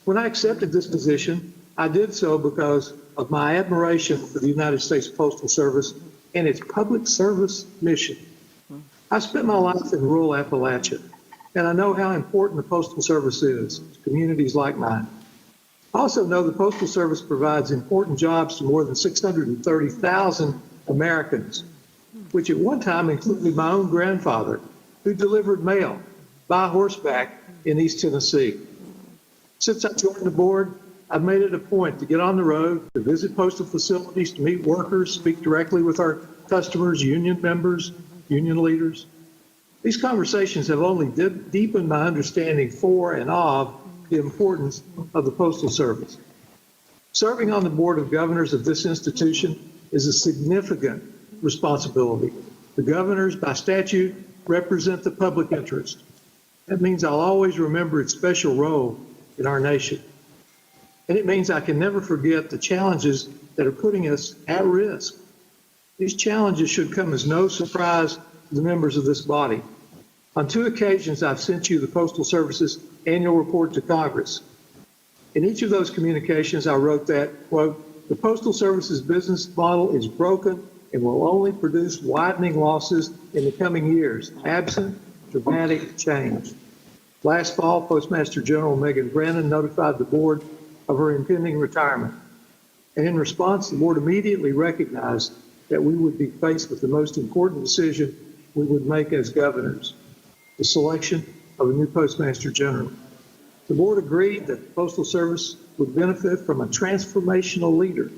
When I accepted this position, I did so because of my admiration for the United States Postal Service and its public service mission. I spent my life in rural Appalachia, and I know how important the Postal Service is to communities like mine. I also know the Postal Service provides important jobs to more than 630,000 Americans, which at one time included my own grandfather, who delivered mail by horseback in East Tennessee. Since I joined the board, I've made it a point to get on the road, to visit postal facilities, to meet workers, speak directly with our customers, union members, union leaders. These conversations have only deepened my understanding for and of the importance of the Postal Service. Serving on the Board of Governors of this institution is a significant responsibility. The governors, by statute, represent the public interest. That means I'll always remember its special role in our nation. And it means I can never forget the challenges that are putting us at risk. These challenges should come as no surprise to the members of this body. On 2 occasions, I've sent you the Postal Service's annual report to Congress. In each of those communications, I wrote that, quote, "The Postal Service's business model is broken and will only produce widening losses in the coming years, absent dramatic change." Last fall, Postmaster General Megan Brannon notified the board of her impending retirement. And in response, the board immediately recognized that we would be faced with the most important decision we would make as governors, the selection of a new Postmaster General. The board agreed that the Postal Service would benefit from a transformational leader,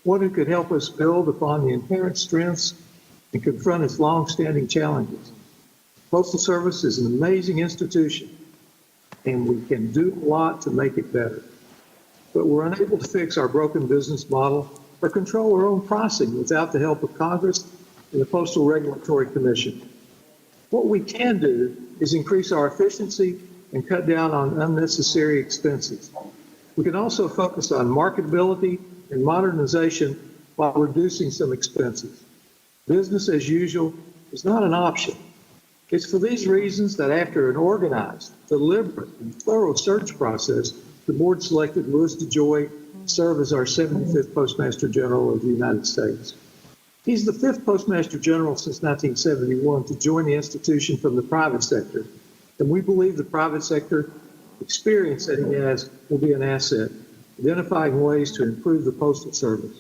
one who could help us build upon the inherent strengths and confront its long-standing challenges. The Postal Service is an amazing institution, and we can do a lot to make it better. But we're unable to fix our broken business model or control our own pricing without the help of Congress and the Postal Regulatory Commission. What we can do is increase our efficiency and cut down on unnecessary expenses. We can also focus on marketability and modernization while reducing some expenses. Business as usual is not an option. It's for these reasons that after an organized, deliberate, and thorough search process, the board selected Louis DeJoy to serve as our 75th Postmaster General of the United States. He's the 5th Postmaster General since 1971 to join the institution from the private sector, and we believe the private sector experience that he has will be an asset, identifying ways to improve the Postal Service.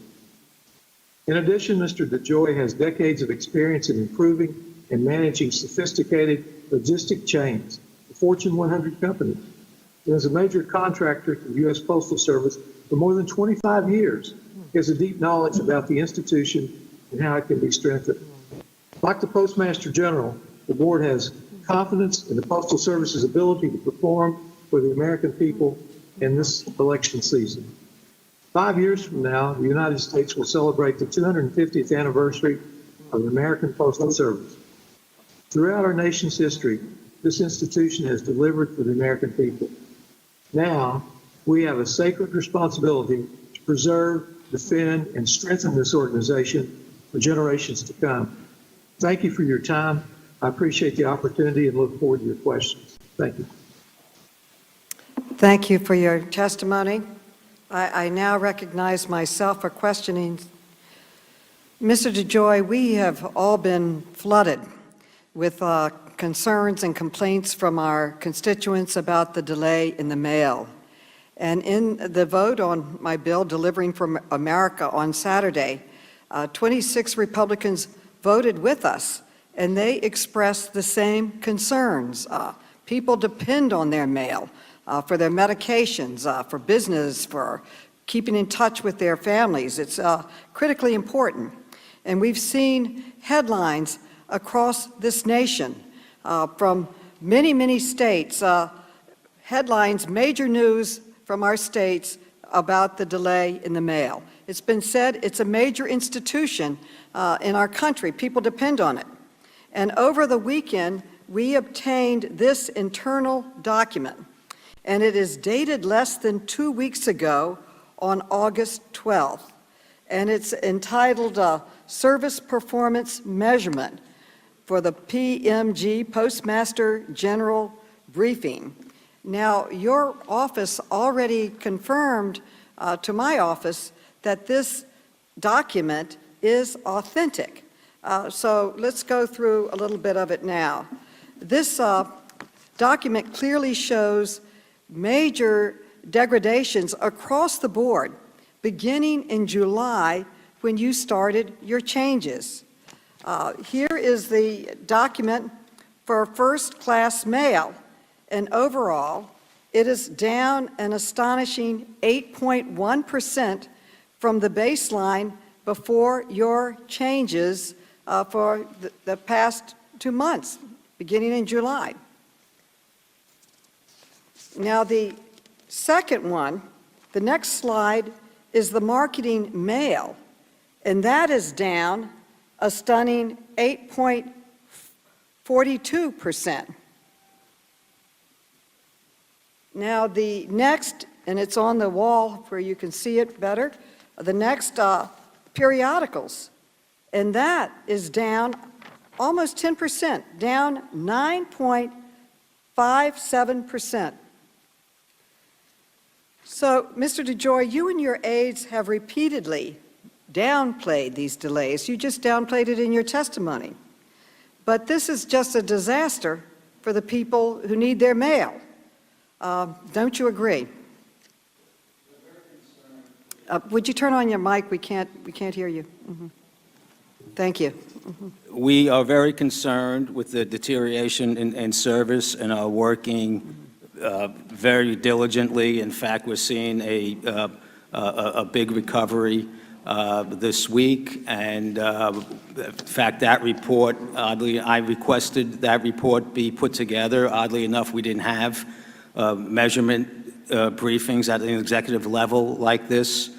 In addition, Mr. DeJoy has decades of experience in improving and managing sophisticated logistic chains, the Fortune 100 companies, and as a major contractor to the U.S. Postal Service for more than 25 years. He has a deep knowledge about the institution and how it can be strengthened. Like the Postmaster General, the board has confidence in the Postal Service's ability to perform for the American people in this election season. 5 years from now, the United States will celebrate the 250th anniversary of the American Postal Service. Throughout our nation's history, this institution has delivered for the American people. Now, we have a sacred responsibility to preserve, defend, and strengthen this organization for generations to come. Thank you for your time. I appreciate the opportunity and look forward to your questions. Thank you. Thank you for your testimony. I now recognize myself for questioning. Mr. DeJoy, we have all been flooded with concerns and complaints from our constituents about the delay in the mail. And in the vote on my bill, Delivering for America, on Saturday, 26 Republicans voted with us, and they expressed the same concerns. People depend on their mail for their medications, for business, for keeping in touch with their families. It's critically important. And we've seen headlines across this nation from many, many states, headlines, major news from our states about the delay in the mail. It's been said it's a major institution in our country. People depend on it. And over the weekend, we obtained this internal document, and it is dated less than 2 weeks ago on August 12th. And it's entitled Service Performance Measurement for the Pmg Postmaster General Briefing. Now, your office already confirmed to my office that this document is authentic. So let's go through a little bit of it now. This document clearly shows major degradations across the board, beginning in July when you started your changes. Here is the document for first-class mail, and overall, it is down an astonishing 8.1% from the baseline before your changes for the past 2 months, beginning in July. Now, the second one, the next slide, is the marketing mail, and that is down a stunning 8.42%. Now, the next, and it's on the wall where you can see it better, the next periodicals, and that is down almost 10%, down 9.57%. So, Mr. DeJoy, you and your aides have repeatedly downplayed these delays. You just downplayed it in your testimony. But this is just a disaster for the people who need their mail. Don't you agree? Would you turn on your mic? We can't hear you. Mm-hmm. Thank you. Mm-hmm. We are very concerned with the deterioration in service and are working very diligently. In fact, we're seeing a big recovery this week, and in fact, that report, oddly, I requested that report be put together. Oddly enough, we didn't have measurement briefings at an executive level like this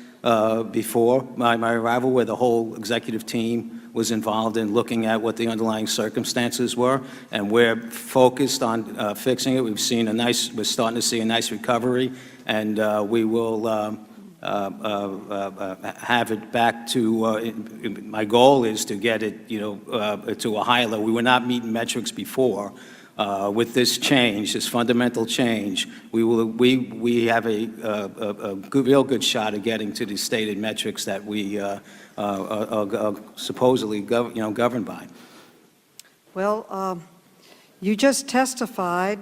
before my arrival, where the whole executive team was involved in looking at what the underlying circumstances were, and we're focused on fixing it. We're starting to see a nice recovery, and we will have it back to, my goal is to get it, to a higher level. We were not meeting metrics before. With this change, this fundamental change, we have a real good shot at getting to the stated metrics that we are supposedly governed by. Well, you just testified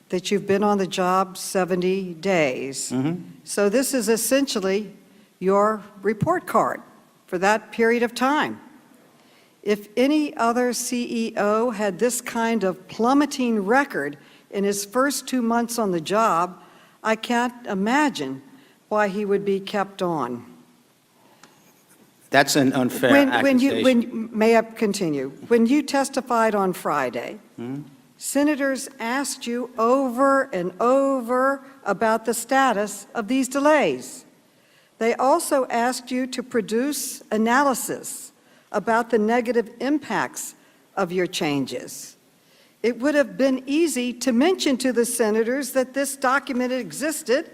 that you've been on the job 70 days. Mm-hmm. So this is essentially your report card for that period of time. If any other CEO had this kind of plummeting record in his first 2 months on the job, I can't imagine why he would be kept on. That's an unfair accusation. May I continue? When you testified on Friday, Mm-hmm. senators asked you over and over about the status of these delays. They also asked you to produce analysis about the negative impacts of your changes. It would have been easy to mention to the senators that this document existed.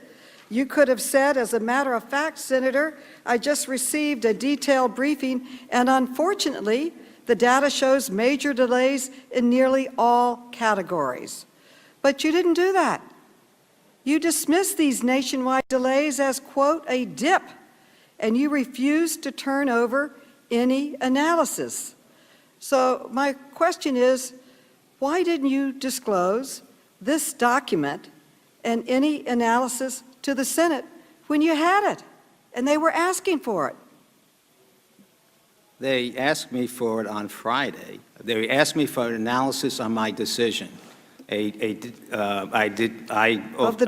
You could have said, as a matter of fact, Senator, I just received a detailed briefing, and unfortunately, the data shows major delays in nearly all categories. But you didn't do that. You dismissed these nationwide delays as, quote, a dip, and you refused to turn over any analysis. So my question is, why didn't you disclose this document and any analysis to the Senate when you had it and they were asking for it? They asked me for it on Friday. They asked me for an analysis on my decision. Of the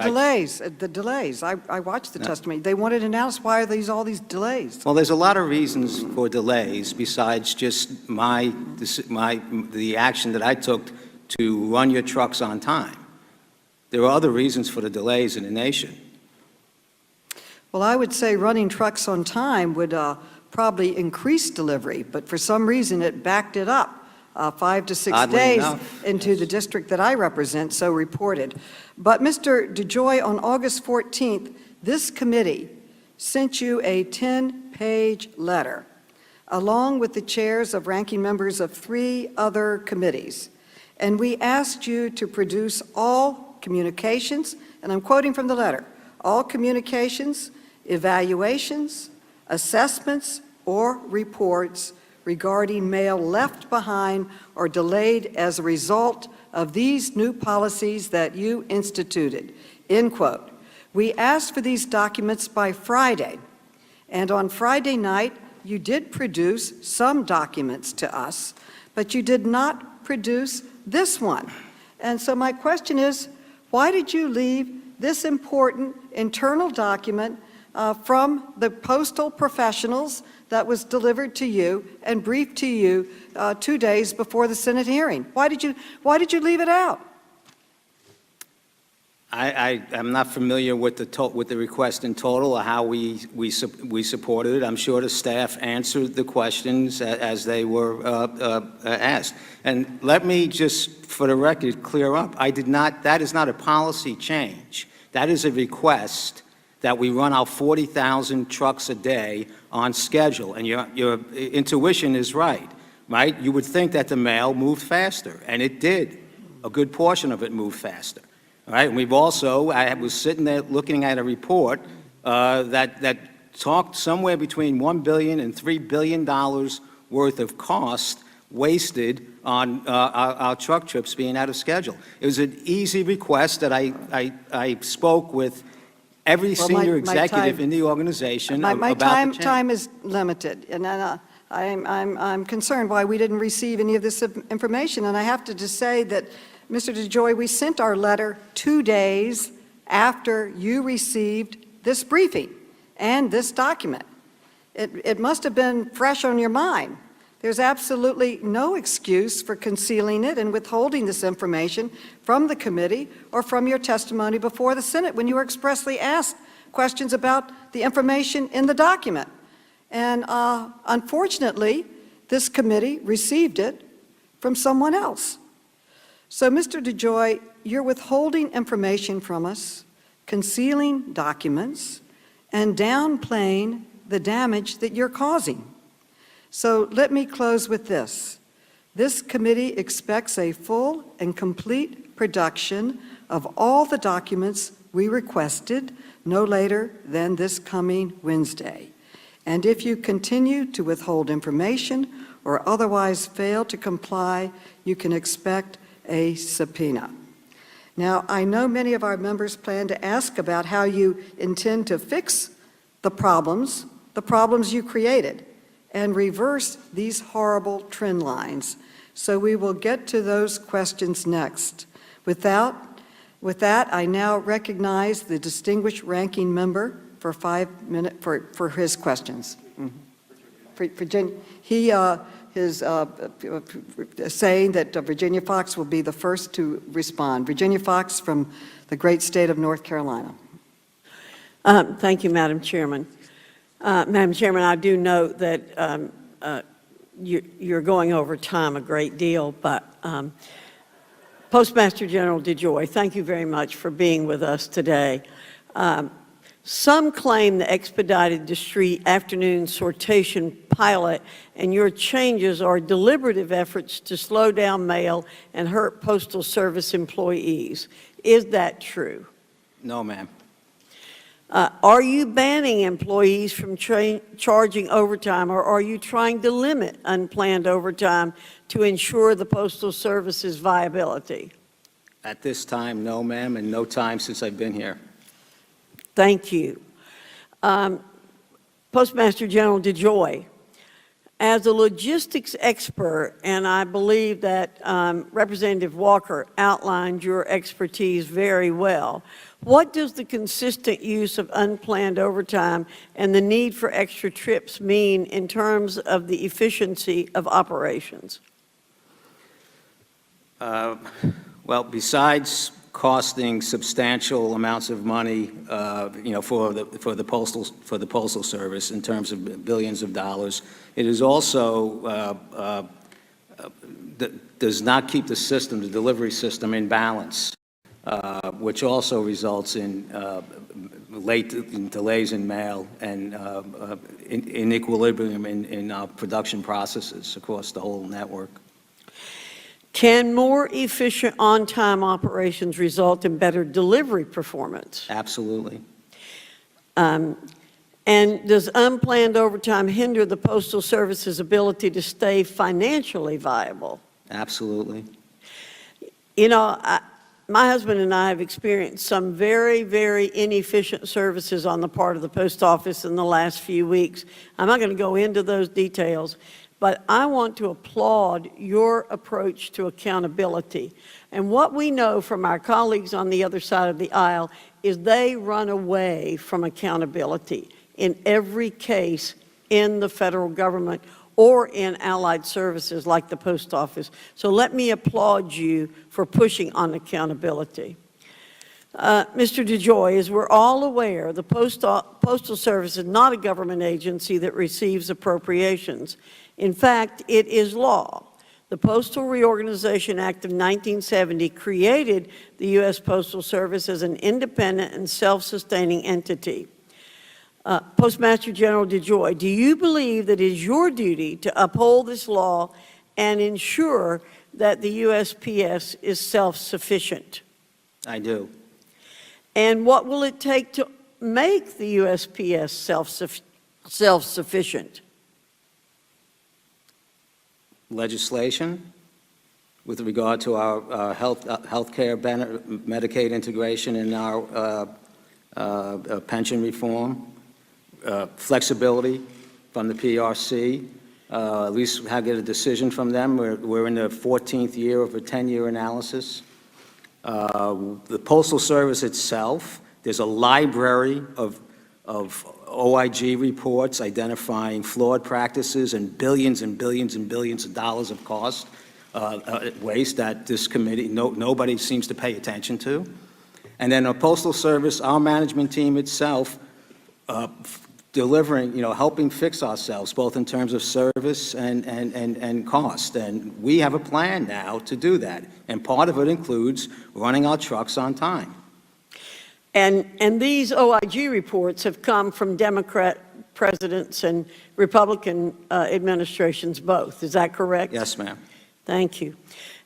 delays. I watched the testimony. They wanted an analysis. Why are all these delays? Well, there's a lot of reasons for delays besides just the action that I took to run your trucks on time. There are other reasons for the delays in the nation. Well, I would say running trucks on time would probably increase delivery, but for some reason it backed it up 5 to 6 Oddly days enough, into yes. the district that I represent, so reported. But Mr. DeJoy, on August 14th, this committee sent you a 10-page letter, along with the chairs of ranking members of 3 other committees. And we asked you to produce all communications, and I'm quoting from the letter, all communications, evaluations, assessments, or reports regarding mail left behind or delayed as a result of these new policies that you instituted, end quote. We asked for these documents by Friday, and on Friday night, you did produce some documents to us, but you did not produce this one. And so my question is, why did you leave this important internal document from the postal professionals that was delivered to you and briefed to you 2 days before the Senate hearing? Why did you leave it out? I'm not familiar with the request in total or how we supported it. I'm sure the staff answered the questions as they were asked. And let me just, for the record, clear up. That is not a policy change. That is a request that we run our 40,000 trucks a day on schedule. And your intuition is right? You would think that the mail moved faster, and it did. A good portion of it moved faster. All right, and we've also, I was sitting there looking at a report that talked somewhere between $1 billion and $3 billion worth of cost wasted on our truck trips being out of schedule. It was an easy request that I spoke with every senior executive in the organization about the change. Time is limited, and I'm concerned why we didn't receive any of this information. And I have to just say that, Mr. DeJoy, we sent our letter 2 days after you received this briefing and this document. It must have been fresh on your mind. There's absolutely no excuse for concealing it and withholding this information from the committee or from your testimony before the Senate when you were expressly asked questions about the information in the document. And unfortunately, this committee received it from someone else. So, Mr. DeJoy, you're withholding information from us, concealing documents, and downplaying the damage that you're causing. So let me close with this. This committee expects a full and complete production of all the documents we requested no later than this coming Wednesday. And if you continue to withhold information or otherwise fail to comply, you can expect a subpoena. Now, I know many of our members plan to ask about how you intend to fix the problems you created, and reverse these horrible trend lines. So we will get to those questions next. With that, I now recognize the distinguished ranking member for 5 minutes for his questions. Virginia, he is saying that Virginia Fox will be the first to respond. Virginia Fox from the great state of North Carolina. Thank you, Madam Chairman. Madam Chairman, I do note that you're going over time a great deal, but Postmaster General DeJoy, thank you very much for being with us today. Some claim the expedited discrete afternoon sortation pilot and your changes are deliberative efforts to slow down mail and hurt Postal Service employees. Is that true? No, ma'am. Are you banning employees from charging overtime, or are you trying to limit unplanned overtime to ensure the Postal Service's viability? At this time, no, ma'am, and no time since I've been here. Thank you. Postmaster General DeJoy, as a logistics expert, and I believe that Representative Walker outlined your expertise very well, what does the consistent use of unplanned overtime and the need for extra trips mean in terms of the efficiency of operations? Well, besides costing substantial amounts of money, for the Postal Service in terms of billions of dollars, it is also does not keep the delivery system in balance, which also results in delays in mail and in equilibrium in production processes across the whole network. Can more efficient on-time operations result in better delivery performance? Absolutely. And does unplanned overtime hinder the Postal Service's ability to stay financially viable? Absolutely. You know, my husband and I have experienced some very, very inefficient services on the part of the post office in the last few weeks. I'm not going to go into those details, but I want to applaud your approach to accountability. And what we know from our colleagues on the other side of the aisle is they run away from accountability in every case in the federal government or in allied services like the post office. So let me applaud you for pushing on accountability. Mr. DeJoy, as we're all aware, the Postal Service is not a government agency that receives appropriations. In fact, it is law. The Postal Reorganization Act of 1970 created the U.S. Postal Service as an independent and self-sustaining entity. Postmaster General DeJoy, do you believe that it is your duty to uphold this law and ensure that the USPS is self-sufficient? I do. And what will it take to make the USPS self-sufficient? Legislation with regard to our healthcare Medicaid integration and our pension reform, flexibility from the PRC, at least get a decision from them. We're in the 14th year of a 10-year analysis. The Postal Service itself, there's a library of OIG reports identifying flawed practices and billions and billions and billions of dollars of cost, waste that this committee, nobody seems to pay attention to. And then the Postal Service, our management team itself, delivering, helping fix ourselves, both in terms of service and cost. And we have a plan now to do that. And part of it includes running our trucks on time. And these OIG reports have come from Democrat presidents and Republican administrations both. Is that correct? Yes, ma'am. Thank you.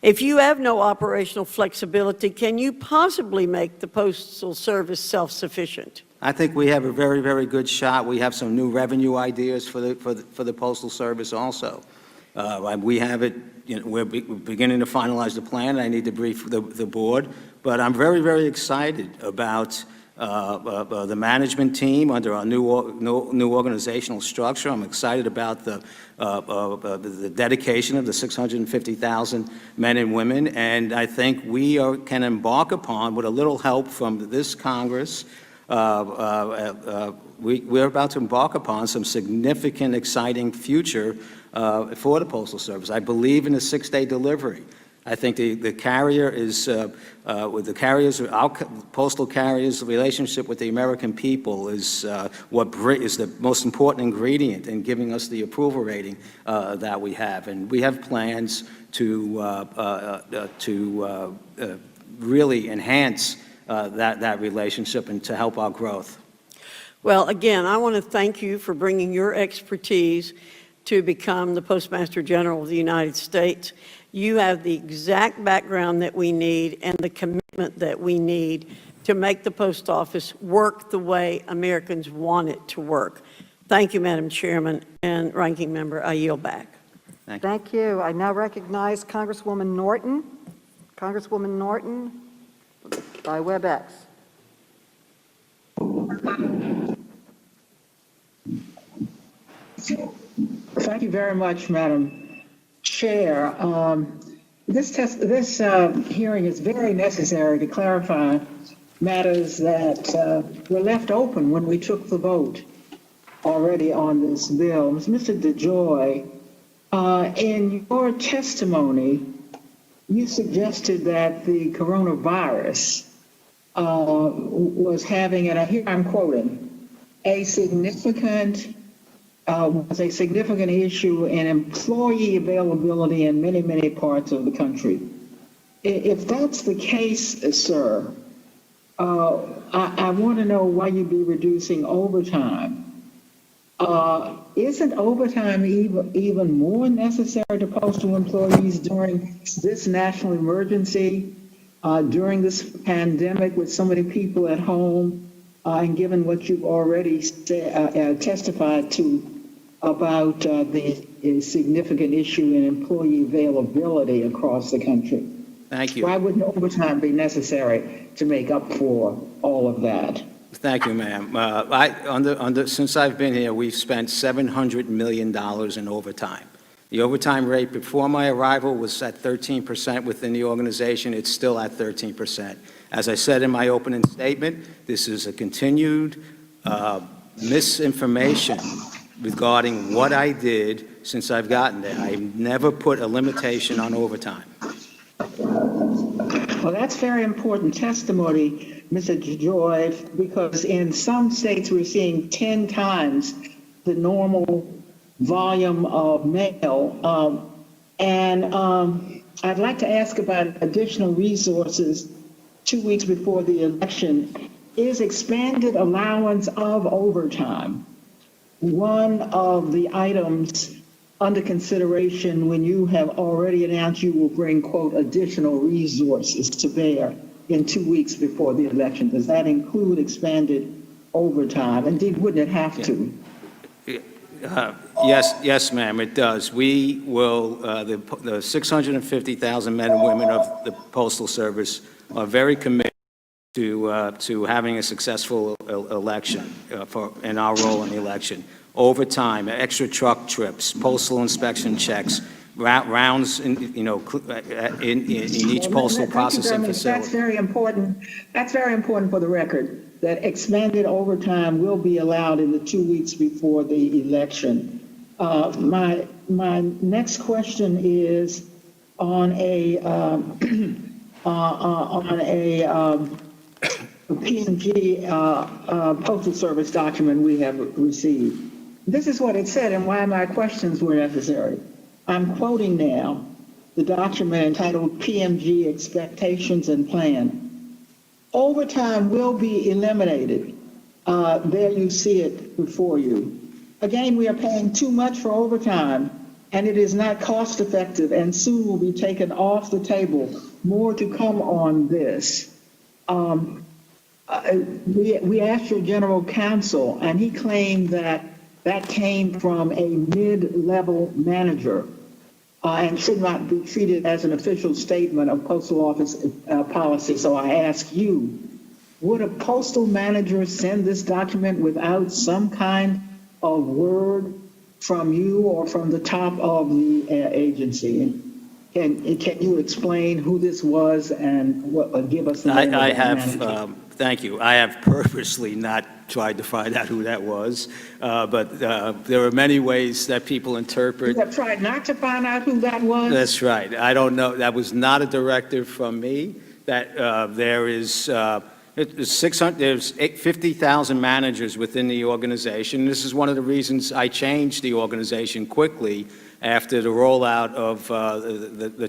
If you have no operational flexibility, can you possibly make the Postal Service self-sufficient? I think we have a very, very good shot. We have some new revenue ideas for the Postal Service also. We have it, we're beginning to finalize the plan. I need to brief the board, but I'm very, very excited about the management team under our new organizational structure. I'm excited about the dedication of the 650,000 men and women, and I think we can embark upon, with a little help from this Congress, we're about to embark upon some significant, exciting future for the Postal Service. I believe in a 6-day delivery. I think the carrier is, with the carriers, our postal carriers' relationship with the American people is what is the most important ingredient in giving us the approval rating that we have. And we have plans to really enhance that relationship and to help our growth. Well, again, I want to thank you for bringing your expertise to become the Postmaster General of the United States. You have the exact background that we need and the commitment that we need to make the post office work the way Americans want it to work. Thank you, Madam Chairman and Ranking Member. I yield back. Thank you. I now recognize Congresswoman Norton. Congresswoman Norton by WebEx. Thank you very much, Madam Chair. This hearing is very necessary to clarify matters that were left open when we took the vote already on this bill. Mr. DeJoy, in your testimony, you suggested that the coronavirus was having, and here I'm quoting, a significant issue in employee availability in many, many parts of the country. If that's the case, sir, I want to know why you'd be reducing overtime. Isn't overtime even more necessary to postal employees during this national emergency, during this pandemic with so many people at home, and given what you've already testified to about the significant issue in employee availability across the country? Thank you. Why wouldn't overtime be necessary to make up for all of that? Thank you, ma'am. Since I've been here, we've spent $700 million in overtime. The overtime rate before my arrival was at 13% within the organization. It's still at 13%. As I said in my opening statement, this is a continued misinformation regarding what I did since I've gotten there. I've never put a limitation on overtime. Well, that's very important testimony, Mr. DeJoy, because in some states we're seeing 10 times the normal volume of mail. I'd like to ask about additional resources 2 weeks before the election. Is expanded allowance of overtime one of the items under consideration when you have already announced you will bring, quote, additional resources to bear in 2 weeks before the election? Does that include expanded overtime? Indeed, wouldn't it have to? Yes, ma'am, it does. We will, the 650,000 men and women of the Postal Service are very committed to having a successful election in our role in the election. Overtime, extra truck trips, postal inspection checks, rounds in each postal processing facility. That's very important. That's very important for the record, that expanded overtime will be allowed in the 2 weeks before the election. My next question is on a Pmg Postal Service document we have received. This is what it said and why my questions were necessary. I'm quoting now the document entitled Pmg Expectations and Plan. Overtime will be eliminated. There you see it before you. Again, we are paying too much for overtime, and it is not cost effective, and soon will be taken off the table. More to come on this. We asked your general counsel, and he claimed that came from a mid-level manager and should not be treated as an official statement of postal office policy. So I ask you, would a postal manager send this document without some kind of word from you or from the top of the agency? Can you explain who this was and give us the name of that manager? Thank you. I have purposely not tried to find out who that was, but there are many ways that people interpret. You have tried not to find out who that was? That's right. I don't know. That was not a directive from me. That there's 50,000 managers within the organization. This is one of the reasons I changed the organization quickly after the rollout of the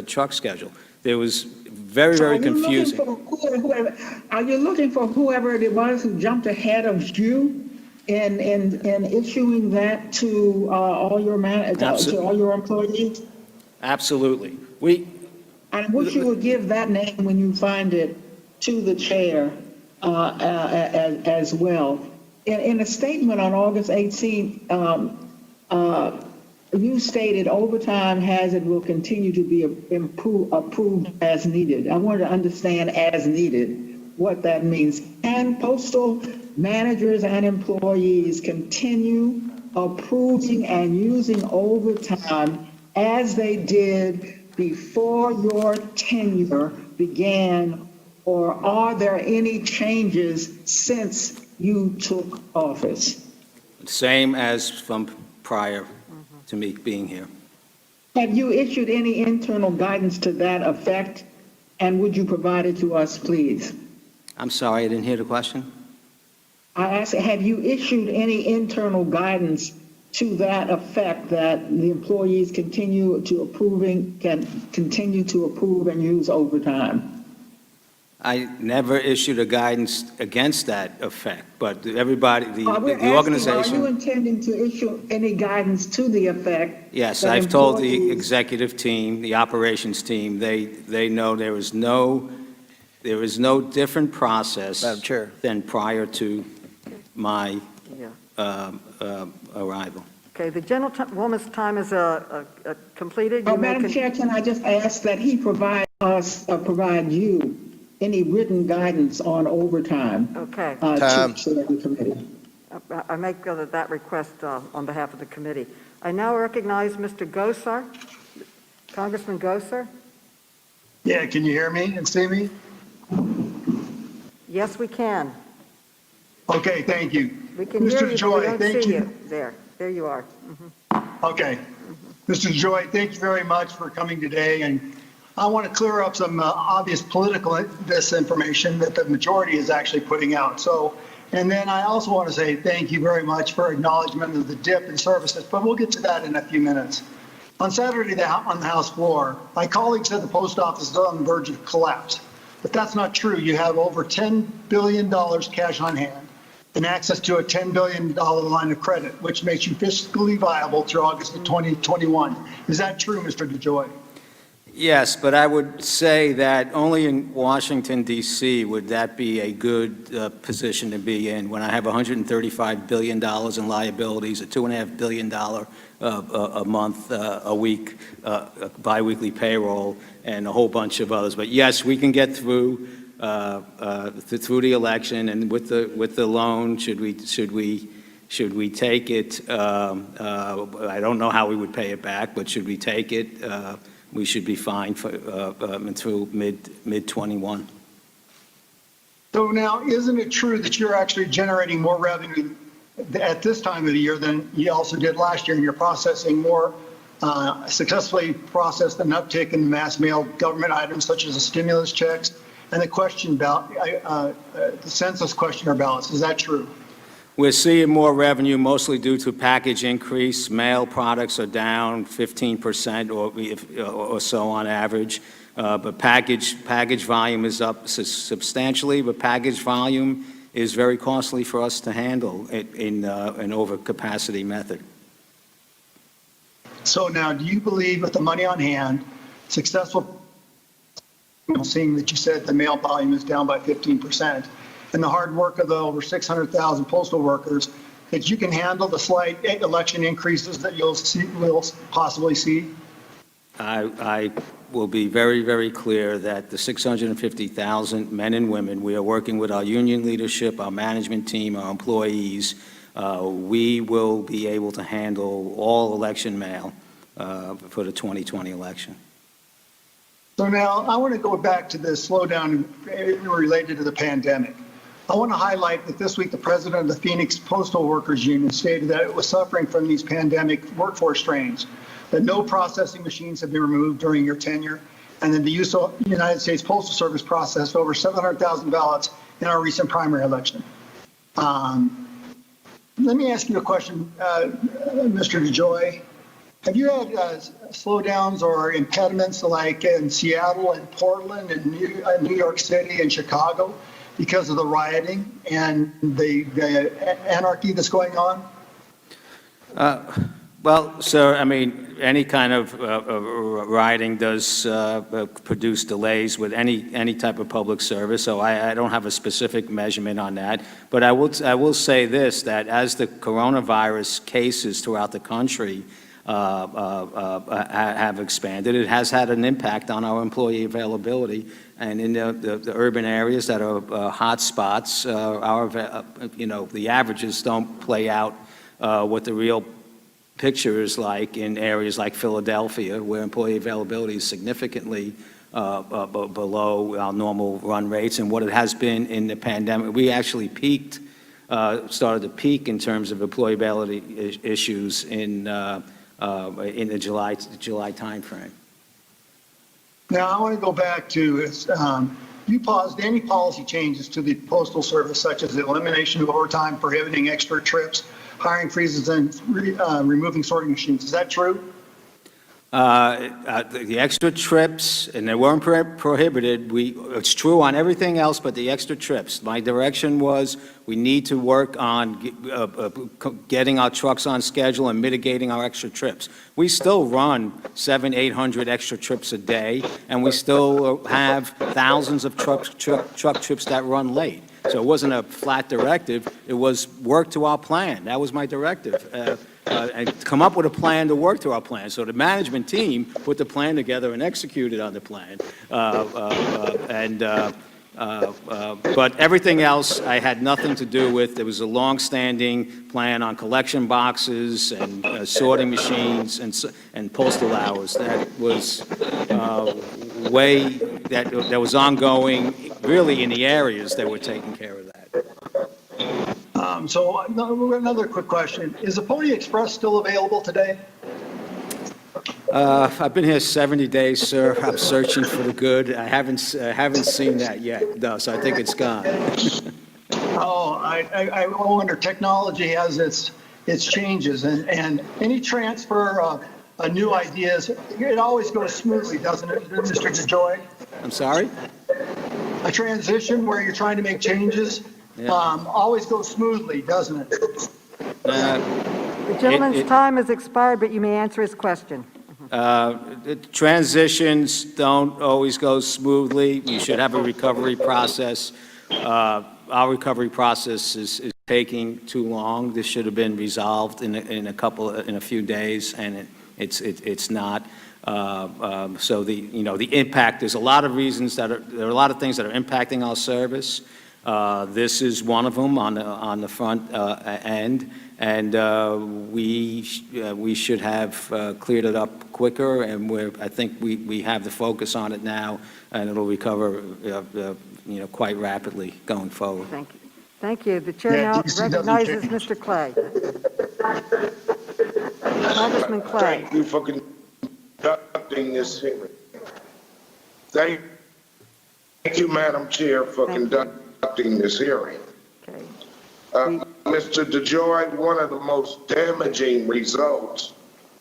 truck schedule. There was very confusing. Are you looking for whoever it was who jumped ahead of you in issuing that to all your to all your employees? Absolutely. I wish you would give that name when you find it to the chair as well. In a statement on August 18th, you stated overtime has and will continue to be approved as needed. I wanted to understand as needed, what that means. Can postal managers and employees continue approving and using overtime as they did before your tenure began, or are there any changes since you took office? Same as from prior to me being here. Have you issued any internal guidance to that effect, and would you provide it to us, please? I'm sorry, I didn't hear the question. I asked, have you issued any internal guidance to that effect, that the employees can continue to approve and use overtime? I never issued a guidance against that effect, but everybody, the We're asking, organization. are you intending to issue any guidance to the effect? Yes, that I've told the employees- executive team, the operations team, they know there is no different process Madam Chair. than prior to my Yeah. arrival. Okay, the gentlewoman's time is completed. You may Madam Chair, can I just ask that he provide you any written guidance on overtime? Okay. To Time. the chair of the committee. I make that request on behalf of the committee. I now recognize Mr. Gosar, Congressman Gosar. Yeah, can you hear me and see me? Yes, we can. Okay, thank you. We can hear Mr. you, but Joy, we don't thank see you. you. There you are. Okay. Mr. Joy, thank you very much for coming today. And I want to clear up some obvious political disinformation that the majority is actually putting out. So, and then I also want to say thank you very much for acknowledgement of the dip in services, but we'll get to that in a few minutes. On Saturday on the House floor, my colleague said the post office is on the verge of collapse. But that's not true. You have over $10 billion cash on hand and access to a $10 billion line of credit, which makes you fiscally viable through August of 2021. Is that true, Mr. DeJoy? Yes, but I would say that only in Washington, D.C. would that be a good position to be in when I have $135 billion in liabilities, a $2.5 billion a month, a week, biweekly payroll, and a whole bunch of others. But yes, we can get through the election, and with the loan, should we take it? I don't know how we would pay it back, but should we take it? We should be fine for until mid 21. So now, isn't it true that you're actually generating more revenue at this time of the year than you also did last year, and you're processing more, successfully processed an uptick in mass mail government items such as the stimulus checks and the census questionnaire ballots? Is that true? We're seeing more revenue, mostly due to package increase. Mail products are down 15% or so on average, but package volume is up substantially. But package volume is very costly for us to handle in an overcapacity method. So now, do you believe with the money on hand, successful, seeing that you said the mail volume is down by 15%, and the hard work of the over 600,000 postal workers, that you can handle the slight election increases that we'll possibly see? I will be very, very clear that the 650,000 men and women, we are working with our union leadership, our management team, our employees. We will be able to handle all election mail for the 2020 election. So now I want to go back to the slowdown related to the pandemic. I want to highlight that this week the president of the Phoenix Postal Workers Union stated that it was suffering from these pandemic workforce strains, that no processing machines have been removed during your tenure, and that the United States Postal Service processed over 700,000 ballots in our recent primary election. Let me ask you a question, Mr. DeJoy. Have you had slowdowns or impediments like in Seattle and Portland and New York City and Chicago because of the rioting and the anarchy that's going on? Well, sir, I mean, any kind of riding does produce delays with any type of public service, so I don't have a specific measurement on that. But I will say this, that as the coronavirus cases throughout the country have expanded, it has had an impact on our employee availability. And in the urban areas that are hot spots, the averages don't play out what the real picture is like in areas like Philadelphia, where employee availability is significantly below our normal run rates and what it has been in the pandemic. We actually started to peak in terms of employee availability issues in the July timeframe. Now, I want to go back to, you paused any policy changes to the Postal Service, such as the elimination of overtime, prohibiting extra trips, hiring freezes, and removing sorting machines. Is that true? The extra trips, and they weren't prohibited, it's true on everything else but the extra trips. My direction was we need to work on getting our trucks on schedule and mitigating our extra trips. We still run 700-800 extra trips a day, and we still have thousands of truck trips that run late. So it wasn't a flat directive, it was work to our plan. That was my directive. And come up with a plan to work to our plan. So the management team put the plan together and executed on the plan. But everything else I had nothing to do with. There was a long-standing plan on collection boxes and sorting machines and postal hours. That was that was ongoing, really, in the areas that were taking care of that. So another quick question. Is the Pony Express still available today? I've been here 70 days, sir. I'm searching for the good. I haven't seen that yet, though, so I think it's gone. I wonder, technology has its changes, and any transfer of new ideas, it always goes smoothly, doesn't it, Mr. DeJoy? I'm sorry? A transition where you're trying to make changes always goes smoothly, doesn't it? The gentleman's time has expired, but you may answer his question. Transitions don't always go smoothly. You should have a recovery process. Our recovery process is taking too long. This should have been resolved in a few days, and it's not. So the impact. There's a lot of reasons there are a lot of things that are impacting our service. This is one of them on the front end, and we should have cleared it up quicker, and I think we have the focus on it now, and it'll recover quite rapidly going forward. Thank you. Thank you. The chair now recognizes Mr. Clay. Congressman Clay. Thank you for conducting this hearing. Thank you, Madam Chair, for conducting this hearing. Okay. Mr. DeJoy, one of the most damaging results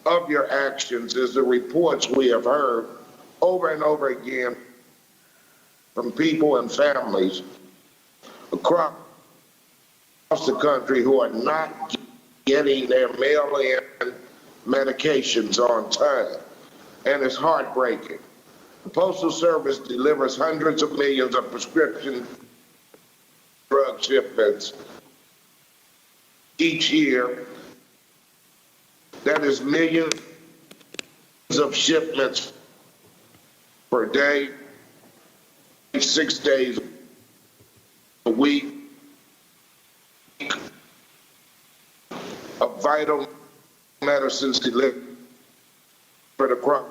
of your actions is the reports we have heard over and over again from people and families across the country who are not getting their mail-in medications on time, and it's heartbreaking. The Postal Service delivers hundreds of millions of prescription drug shipments each year. That is millions of shipments per day, 6 days a week, of vital medicines delivered across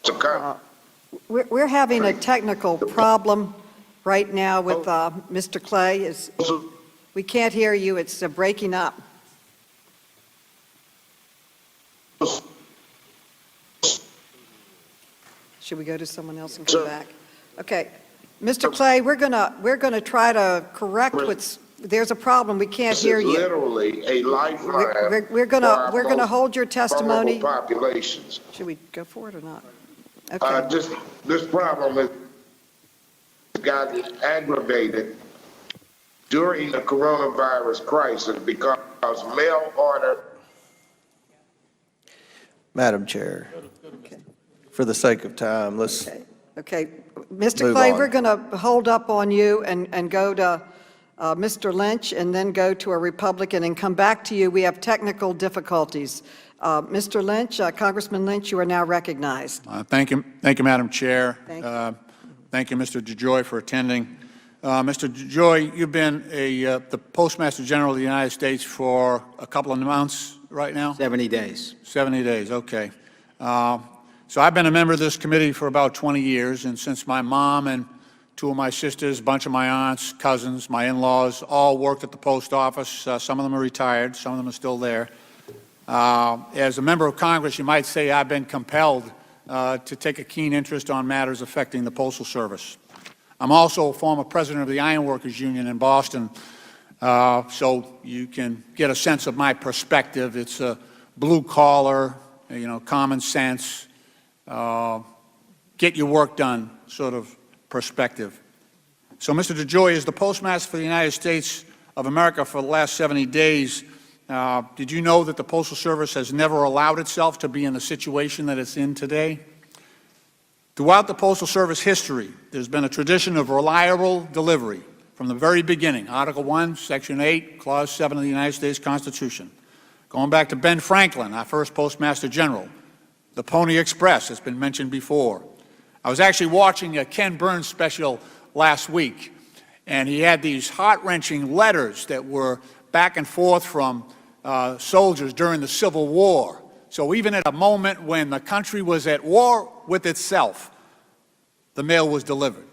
the country. We're having a technical problem right now with Mr. Clay. We can't hear you. It's breaking up. Should we go to someone else and come back? Okay. Mr. Clay, we're gonna try to correct there's a problem. We can't hear you. This is literally a lifeline. We're gonna hold your testimony. Populations. Should we go for it or not? Okay. This problem has gotten aggravated during the coronavirus crisis because mail order. Madam Chair, for the sake of time, let's Okay, Mr. Move Clay, on. we're going to hold up on you and go to Mr. Lynch and then go to a Republican and come back to you. We have technical difficulties. Mr. Lynch, Congressman Lynch, you are now recognized. Thank you, Madam Chair. Thank you. Thank you, Mr. DeJoy, for attending. Mr. DeJoy, you've been the Postmaster General of the United States for a couple of months right now? 70 days. 70 days, okay. So I've been a member of this committee for about 20 years, and since my mom and two of my sisters, a bunch of my aunts, cousins, my in-laws, all worked at the post office. Some of them are retired, some of them are still there. As a member of Congress, you might say I've been compelled to take a keen interest on matters affecting the Postal Service. I'm also a former president of the Ironworkers Union in Boston, so you can get a sense of my perspective. It's a blue-collar, common sense, get your work done sort of perspective. So Mr. DeJoy, as the Postmaster for the United States of America for the last 70 days, did you know that the Postal Service has never allowed itself to be in the situation that it's in today? Throughout the Postal Service history, there's been a tradition of reliable delivery from the very beginning, Article 1, Section 8, Clause 7 of the United States Constitution. Going back to Ben Franklin, our first Postmaster General, the Pony Express has been mentioned before. I was actually watching a Ken Burns special last week, and he had these heart-wrenching letters that were back and forth from soldiers during the Civil War. So even at a moment when the country was at war with itself, the mail was delivered.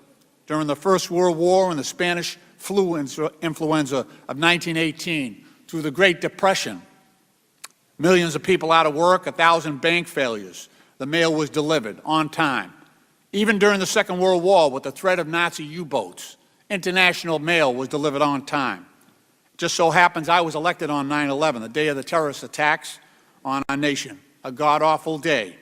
During the First World War and the Spanish flu influenza of 1918, through the Great Depression, millions of people out of work, 1,000 bank failures, the mail was delivered on time. Even during the Second World War, with the threat of Nazi U-boats, international mail was delivered on time. Just so happens I was elected on 9/11, the day of the terrorist attacks on our nation, a god-awful day.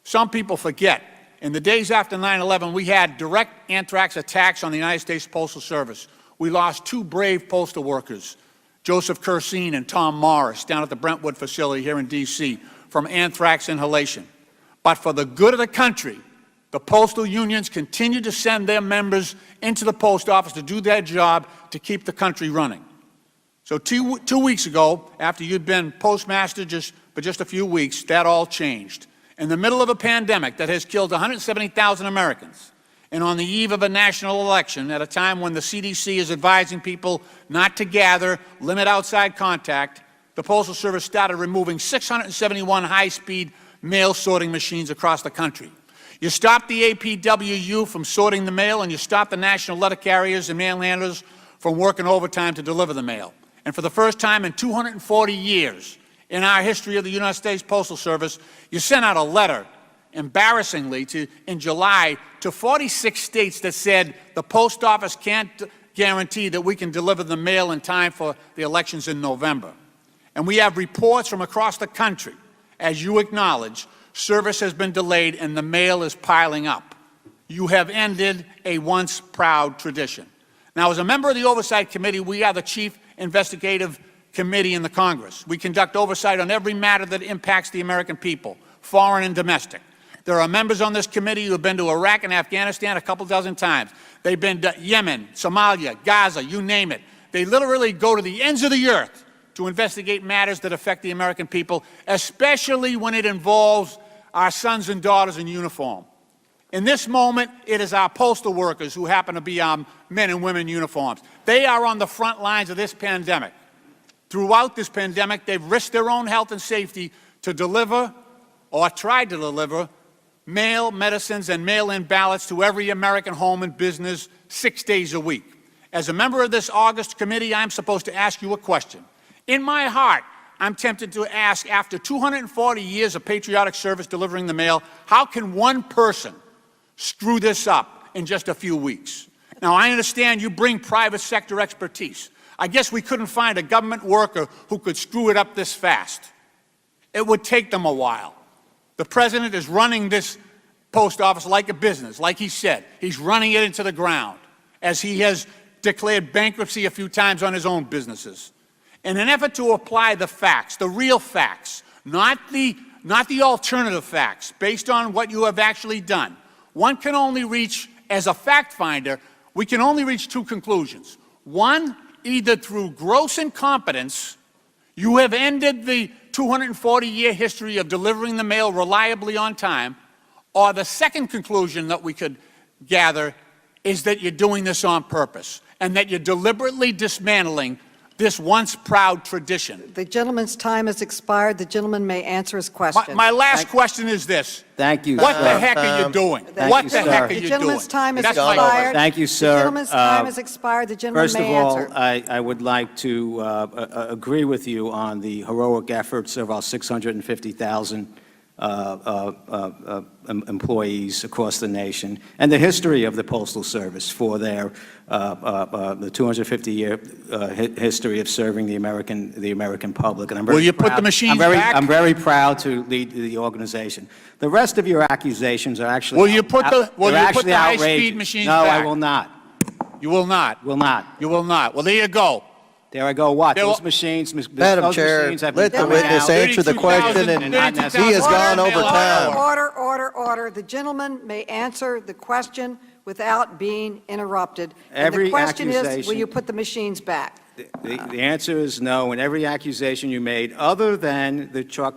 Some people forget, in the days after 9/11, we had direct anthrax attacks on the United States Postal Service. We lost two brave postal workers, Joseph Cursine and Tom Morris, down at the Brentwood facility here in D.C., from anthrax inhalation. But for the good of the country, the postal unions continued to send their members into the post office to do their job to keep the country running. So two weeks ago, after you'd been postmaster for just a few weeks, that all changed. In the middle of a pandemic that has killed 170,000 Americans, and on the eve of a national election, at a time when the CDC is advising people not to gather, limit outside contact, the Postal Service started removing 671 high-speed mail sorting machines across the country. You stopped the APWU from sorting the mail, and you stopped the national letter carriers and mail handlers from working overtime to deliver the mail. And for the first time in 240 years in our history of the United States Postal Service, you sent out a letter, embarrassingly, in July to 46 states that said the post office can't guarantee that we can deliver the mail in time for the elections in November. And we have reports from across the country, as you acknowledge, service has been delayed and the mail is piling up. You have ended a once proud tradition. Now, as a member of the Oversight Committee, we are the chief investigative committee in the Congress. We conduct oversight on every matter that impacts the American people, foreign and domestic. There are members on this committee who have been to Iraq and Afghanistan a couple dozen times. They've been to Yemen, Somalia, Gaza, you name it. They literally go to the ends of the earth to investigate matters that affect the American people, especially when it involves our sons and daughters in uniform. In this moment, it is our postal workers who happen to be our men and women in uniforms. They are on the front lines of this pandemic. Throughout this pandemic, they've risked their own health and safety to deliver, or tried to deliver, mail, medicines, and mail-in ballots to every American home and business 6 days a week. As a member of this August committee, I'm supposed to ask you a question. In my heart, I'm tempted to ask, after 240 years of patriotic service delivering the mail, how can one person screw this up in just a few weeks? Now, I understand you bring private sector expertise. I guess we couldn't find a government worker who could screw it up this fast. It would take them a while. The president is running this post office like a business, like he said. He's running it into the ground, as he has declared bankruptcy a few times on his own businesses. In an effort to apply the facts, the real facts, not the alternative facts, based on what you have actually done, one can only reach, as a fact finder, we can only reach two conclusions. One, either through gross incompetence, you have ended the 240-year history of delivering the mail reliably on time, or the second conclusion that we could gather is that you're doing this on purpose and that you're deliberately dismantling this once proud tradition. The gentleman's time has expired. The gentleman may answer his question. My last question is this. Thank you, What sir. the heck are you doing? What the heck are you doing? The gentleman's time has That's my expired. Thank you, sir. The gentleman's time has expired. The gentleman First of may all, answer. I would like to agree with you on the heroic efforts of our 650,000 employees across the nation, and the history of the Postal Service for their the 250-year history of serving the American public. And I'm very Will you put proud- the machines back? I'm very proud to lead the organization. The rest of your accusations are actually Will you put the actually high-speed outrageous. machines No, back? I will not. You will not. Will not. You will not. Well, there you go. There I go. What? There Those will- machines, Madam those Chair, machines have been let the coming witness out. answer the question, and he has gone over time. Order. The gentleman may answer the question without being interrupted. And Every the question is, will accusation- you put the machines back? The answer is no, and every accusation you made, other than the truck,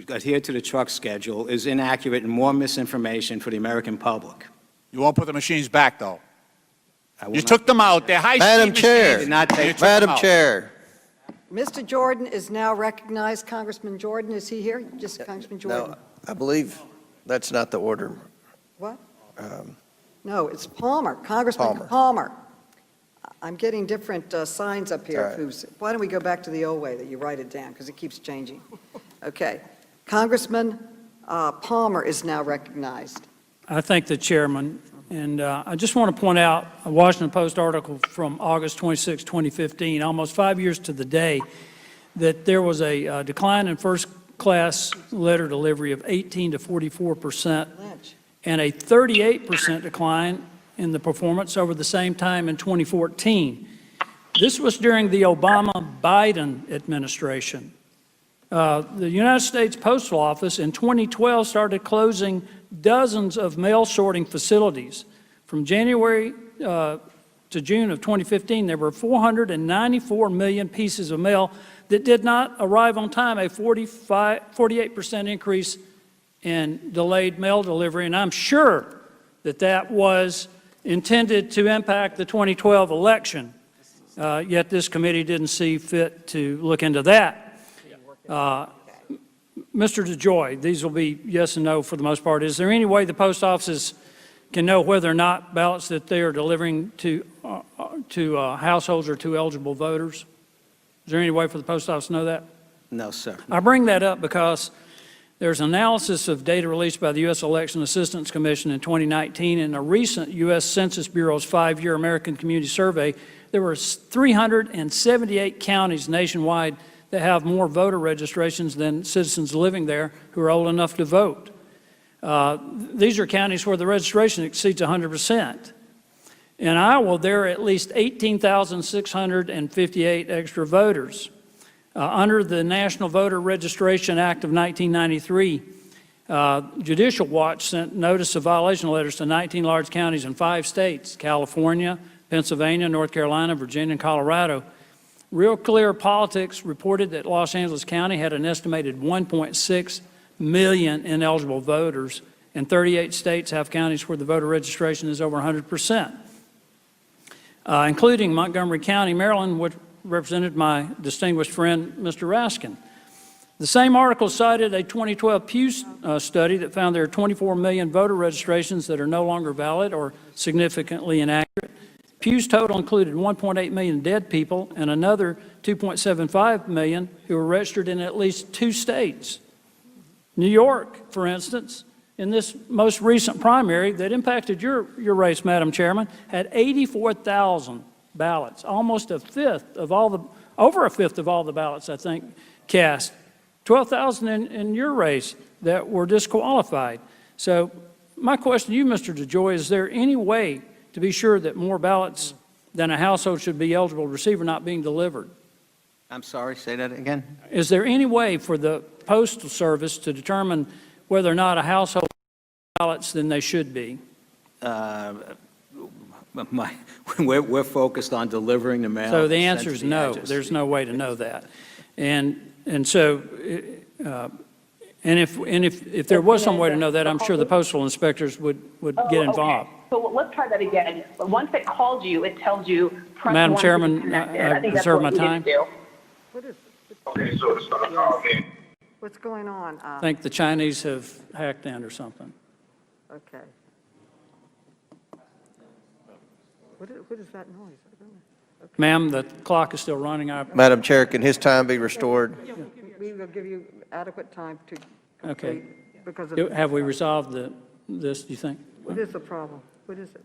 adhere to the truck schedule, is inaccurate and more misinformation for the American public. You won't put the machines back, though. I will You not- took them out. They're high-speed Madam machines. Chair, Did not take- You took them Madam out. Chair. Mr. Jordan is now recognized. Congressman Jordan, is he here? Just Congressman Jordan. No, I believe that's not the order. What? No, it's Palmer, Congressman Palmer. I'm getting different signs up here. All right. Who's- Why don't we go back to the old way that you write it down, because it keeps changing. Okay. Congressman Palmer is now recognized. I thank the chairman, and I just want to point out a Washington Post article from August 26, 2015, almost 5 years to the day, that there was a decline in first-class letter delivery of 18 to 44%, and a 38% decline in the performance over the same time in 2014. This was during the Obama-Biden administration. The United States Postal Office in 2012 started closing dozens of mail sorting facilities. From January to June of 2015, there were 494 million pieces of mail that did not arrive on time, a 48% increase in delayed mail delivery. And I'm sure that that was intended to impact the 2012 election, yet this committee didn't see fit to look into that. Mr. DeJoy, these will be yes and no for the most part. Is there any way the post offices can know whether or not ballots that they are delivering to households are to eligible voters? Is there any way for the post office to know that? No, sir. I bring that up because there's analysis of data released by the U.S. Election Assistance Commission in 2019. In a recent U.S. Census Bureau's 5-year American Community Survey, there were 378 counties nationwide that have more voter registrations than citizens living there who are old enough to vote. These are counties where the registration exceeds 100%. In Iowa, there are at least 18,658 extra voters. Under the National Voter Registration Act of 1993, Judicial Watch sent notice of violation letters to 19 large counties in 5 states, California, Pennsylvania, North Carolina, Virginia, and Colorado. Real Clear Politics reported that Los Angeles County had an estimated 1.6 million ineligible voters, and 38 states have counties where the voter registration is over 100%, including Montgomery County, Maryland, which represented my distinguished friend, Mr. Raskin. The same article cited a 2012 Pew study that found there are 24 million voter registrations that are no longer valid or significantly inaccurate. Pew's total included 1.8 million dead people and another 2.75 million who were registered in at least 2 states. New York, for instance, in this most recent primary that impacted your race, Madam Chairman, had 84,000 ballots, almost over a fifth of all the ballots, I think, cast. 12,000 in your race that were disqualified. So my question to you, Mr. DeJoy, is there any way to be sure that more ballots then a household should be eligible to receive are not being delivered. I'm sorry, say that again? Is there any way for the Postal Service to determine whether or not a household ballots than they should be? We're focused on delivering the mail. So the sent answer to is the no. address. There's no way to know that. And so, if there was some way to know that, I'm sure the postal inspectors would get involved. Okay. So let's try that again. Once it calls you, it tells you, press Madam 1 to Chairman, be connected. I I think that's reserve what my you time. need to do. What is, Okay, so it's gonna call me. what's going on? I think the Chinese have hacked in or something. Okay. What is that noise? I don't know. Ma'am, the clock is still running. Madam Chair, can his time be restored? We will give you adequate time to Okay. complete because of. Have we resolved this, do you think? What is the problem? What is it?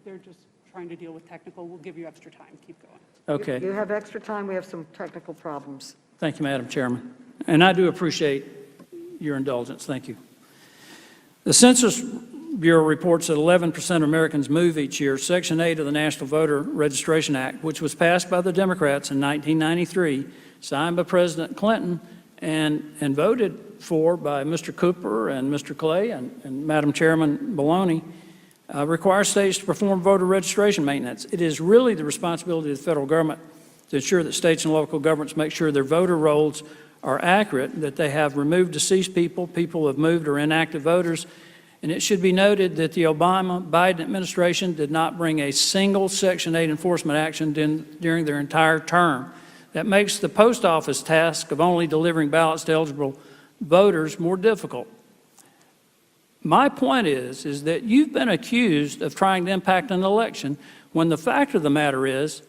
They're just trying to deal with technical. We'll give you extra time. Keep going. Okay. You have extra time. We have some technical problems. Thank you, Madam Chairman. And I do appreciate your indulgence. Thank you. The Census Bureau reports that 11% of Americans move each year. Section 8 of the National Voter Registration Act, which was passed by the Democrats in 1993, signed by President Clinton, and voted for by Mr. Cooper and Mr. Clay and Madam Chairman Maloney, requires states to perform voter registration maintenance. It is really the responsibility of the federal government to ensure that states and local governments make sure their voter rolls are accurate, that they have removed deceased people, people who have moved or inactive voters. And it should be noted that the Obama-Biden administration did not bring a single Section 8 enforcement action during their entire term. That makes the post office task of only delivering ballots to eligible voters more difficult. My point is that you've been accused of trying to impact an election when the fact of the matter is,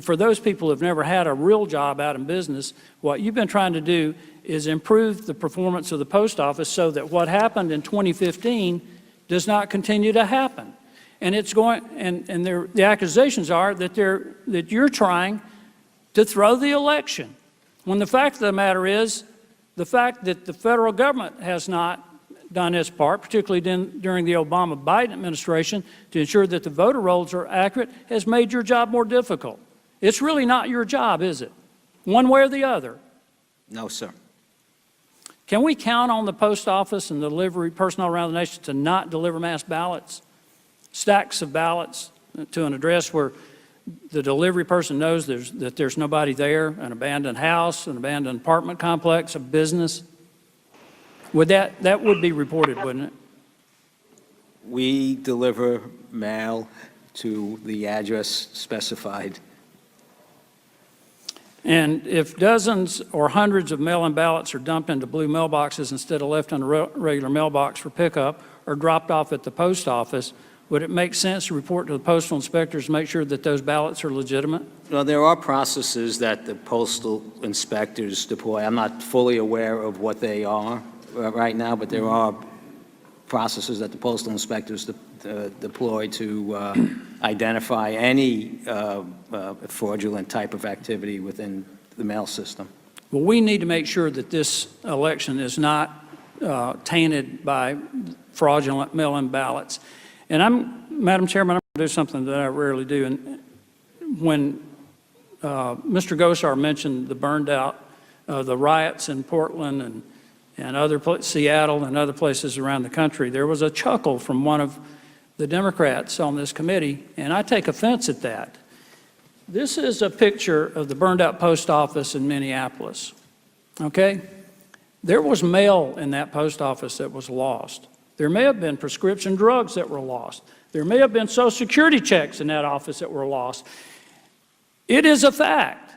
for those people who have never had a real job out in business, what you've been trying to do is improve the performance of the post office so that what happened in 2015 does not continue to happen. And it's going, and the accusations are that you're trying to throw the election. When the fact of the matter is, the fact that the federal government has not done its part, particularly during the Obama-Biden administration, to ensure that the voter rolls are accurate, has made your job more difficult. It's really not your job, is it? One way or the other. No, sir. Can we count on the post office and the delivery personnel around the nation to not deliver mass ballots, stacks of ballots to an address where the delivery person knows that there's nobody there, an abandoned house, an abandoned apartment complex, a business? That would be reported, wouldn't it? We deliver mail to the address specified. And if dozens or hundreds of mail-in ballots are dumped into blue mailboxes instead of left in a regular mailbox for pickup or dropped off at the post office, would it make sense to report to the postal inspectors to make sure that those ballots are legitimate? Well, there are processes that the postal inspectors deploy. I'm not fully aware of what they are right now, but there are processes that the postal inspectors deploy to identify any fraudulent type of activity within the mail system. Well, we need to make sure that this election is not tainted by fraudulent mail-in ballots. And Madam Chairman, I'm going to do something that I rarely do. And when Mr. Gosar mentioned the burned out, the riots in Portland and other Seattle and other places around the country, there was a chuckle from one of the Democrats on this committee, and I take offense at that. This is a picture of the burned out post office in Minneapolis, okay? There was mail in that post office that was lost. There may have been prescription drugs that were lost. There may have been Social Security checks in that office that were lost. It is a fact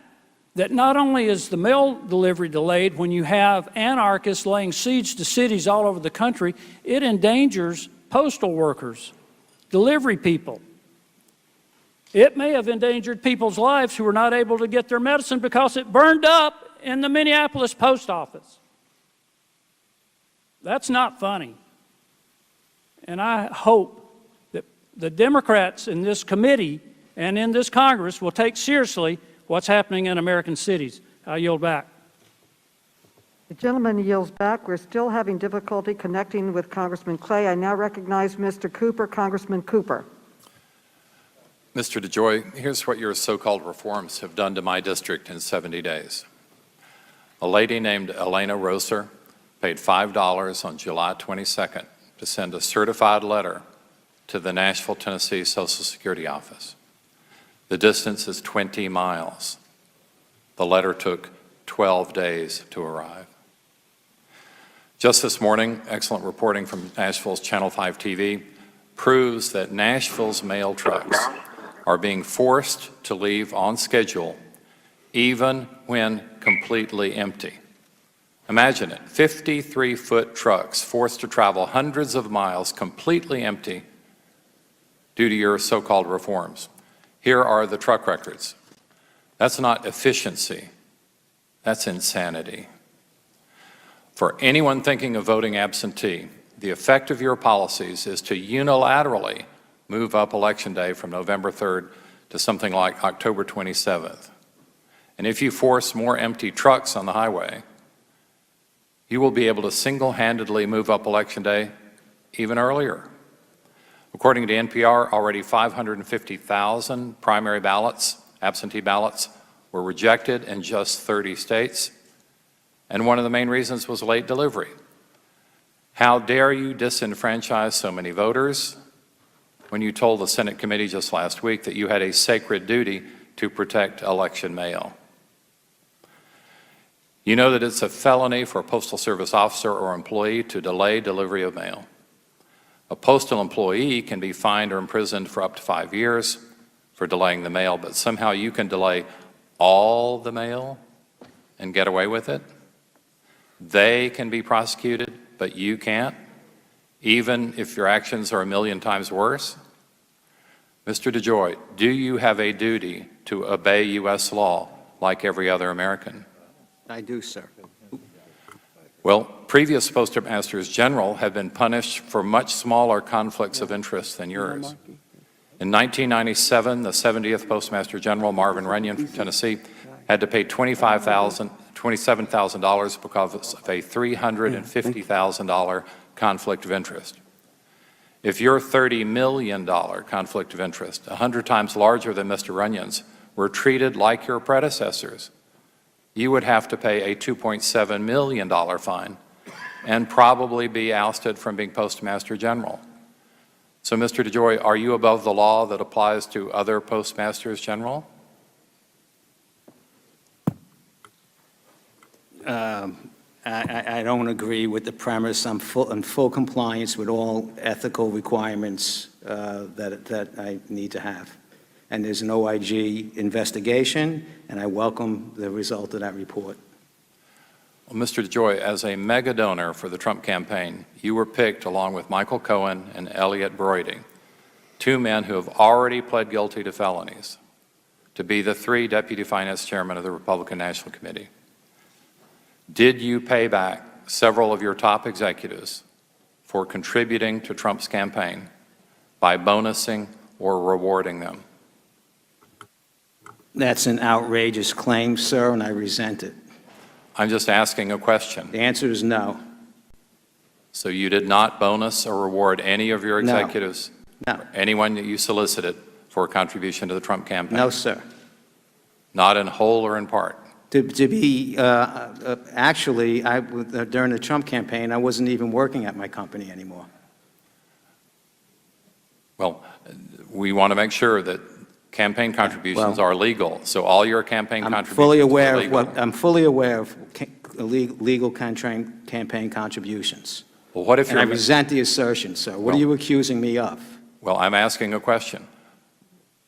that not only is the mail delivery delayed when you have anarchists laying siege to cities all over the country, it endangers postal workers, delivery people. It may have endangered people's lives who were not able to get their medicine because it burned up in the Minneapolis post office. That's not funny. And I hope that the Democrats in this committee and in this Congress will take seriously what's happening in American cities. I yield back. The gentleman yields back. We're still having difficulty connecting with Congressman Clay. I now recognize Mr. Cooper, Congressman Cooper. Mr. DeJoy, here's what your so-called reforms have done to my district in 70 days. A lady named Elena Roser paid $5 on July 22nd to send a certified letter to the Nashville, Tennessee Social Security office. The distance is 20 miles. The letter took 12 days to arrive. Just this morning, excellent reporting from Nashville's Channel 5 TV proves that Nashville's mail trucks are being forced to leave on schedule even when completely empty. Imagine it, 53-foot trucks forced to travel hundreds of miles completely empty due to your so-called reforms. Here are the truck records. That's not efficiency, that's insanity. For anyone thinking of voting absentee, the effect of your policies is to unilaterally move up Election Day from November 3rd to something like October 27th. And if you force more empty trucks on the highway, you will be able to single-handedly move up Election Day even earlier. According to NPR, already 550,000 primary ballots, absentee ballots, were rejected in just 30 states. And one of the main reasons was late delivery. How dare you disenfranchise so many voters when you told the Senate committee just last week that you had a sacred duty to protect election mail? You know that it's a felony for a Postal Service officer or employee to delay delivery of mail. A postal employee can be fined or imprisoned for up to 5 years for delaying the mail, but somehow you can delay all the mail and get away with it? They can be prosecuted, but you can't, even if your actions are 1,000,000 times worse? Mr. DeJoy, do you have a duty to obey U.S. law like every other American? I do, sir. Well, previous Postmasters General have been punished for much smaller conflicts of interest than yours. In 1997, the 70th Postmaster General, Marvin Runyon from Tennessee, had to pay $27,000 because of a $350,000 conflict of interest. If your $30 million conflict of interest, 100 times larger than Mr. Runyon's, were treated like your predecessors, you would have to pay a $2.7 million fine and probably be ousted from being Postmaster General. So, Mr. DeJoy, are you above the law that applies to other Postmasters General? I don't agree with the premise. I'm in full compliance with all ethical requirements that I need to have. And there's an OIG investigation, and I welcome the result of that report. Well, Mr. DeJoy, as a mega donor for the Trump campaign, you were picked along with Michael Cohen and Elliot Broidy, two men who have already pled guilty to felonies, to be the 3 deputy finance chairmen of the Republican National Committee. Did you pay back several of your top executives for contributing to Trump's campaign by bonusing or rewarding them? That's an outrageous claim, sir, and I resent it. I'm just asking a question. The answer is no. So you did not bonus or reward any of your executives? No. Or anyone that you solicited for a contribution to the Trump campaign? No, sir. Not in whole or in part? Actually, during the Trump campaign, I wasn't even working at my company anymore. Well, we want to make sure that campaign contributions are legal. So all your campaign contributions are legal. I'm fully aware of legal campaign contributions. Well, what if and I resent the assertion, sir. What are you accusing me of? Well, I'm asking a question.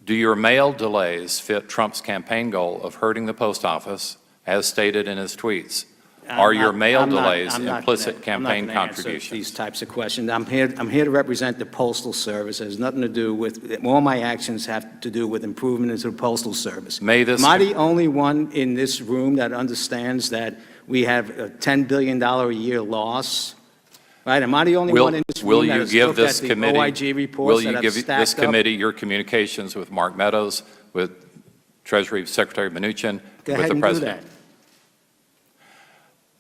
Do your mail delays fit Trump's campaign goal of hurting the post office, as stated in his tweets? Are your mail delays implicit campaign contributions? These types of questions. I'm here to represent the Postal Service. It has nothing to do with, all my actions have to do with improvement into the Postal Service. Am I the only one in this room that understands that we have a $10 billion a year loss? Right? Am I the only one in this room that has looked at the OIG reports that have stacked up? Will you give this committee your communications with Mark Meadows, with Treasury Secretary Mnuchin, with the President?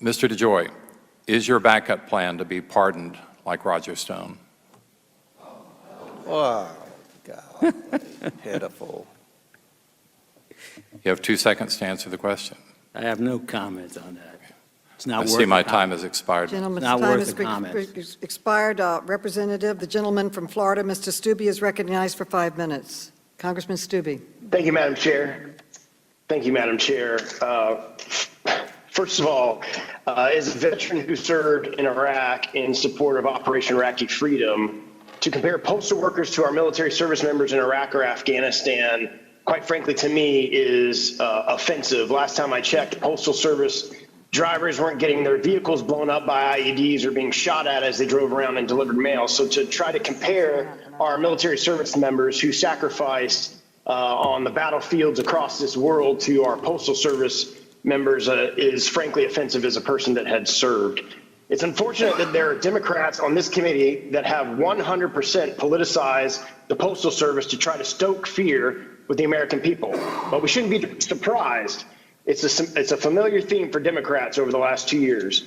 Mr. DeJoy, is your backup plan to be pardoned like Roger Stone? Wow. Golly, pitiful. You have 2 seconds to answer the question. I have no comment on that. It's not I worth see my a time comment. has expired. Gentleman's Not time worth has a comment. expired. Representative, the gentleman from Florida, Mr. Stubbe, is recognized for 5 minutes. Congressman Stubbe. Thank you, Madam Chair. Thank you, Madam Chair. First of all, as a veteran who served in Iraq in support of Operation Iraqi Freedom, to compare postal workers to our military service members in Iraq or Afghanistan, quite frankly, to me, is offensive. Last time I checked, Postal Service drivers weren't getting their vehicles blown up by IEDs or being shot at as they drove around and delivered mail. So to try to compare our military service members who sacrificed on the battlefields across this world to our Postal Service members is frankly offensive as a person that had served. It's unfortunate that there are Democrats on this committee that have 100% politicized the Postal Service to try to stoke fear with the American people. But we shouldn't be surprised. It's a familiar theme for Democrats over the last 2 years.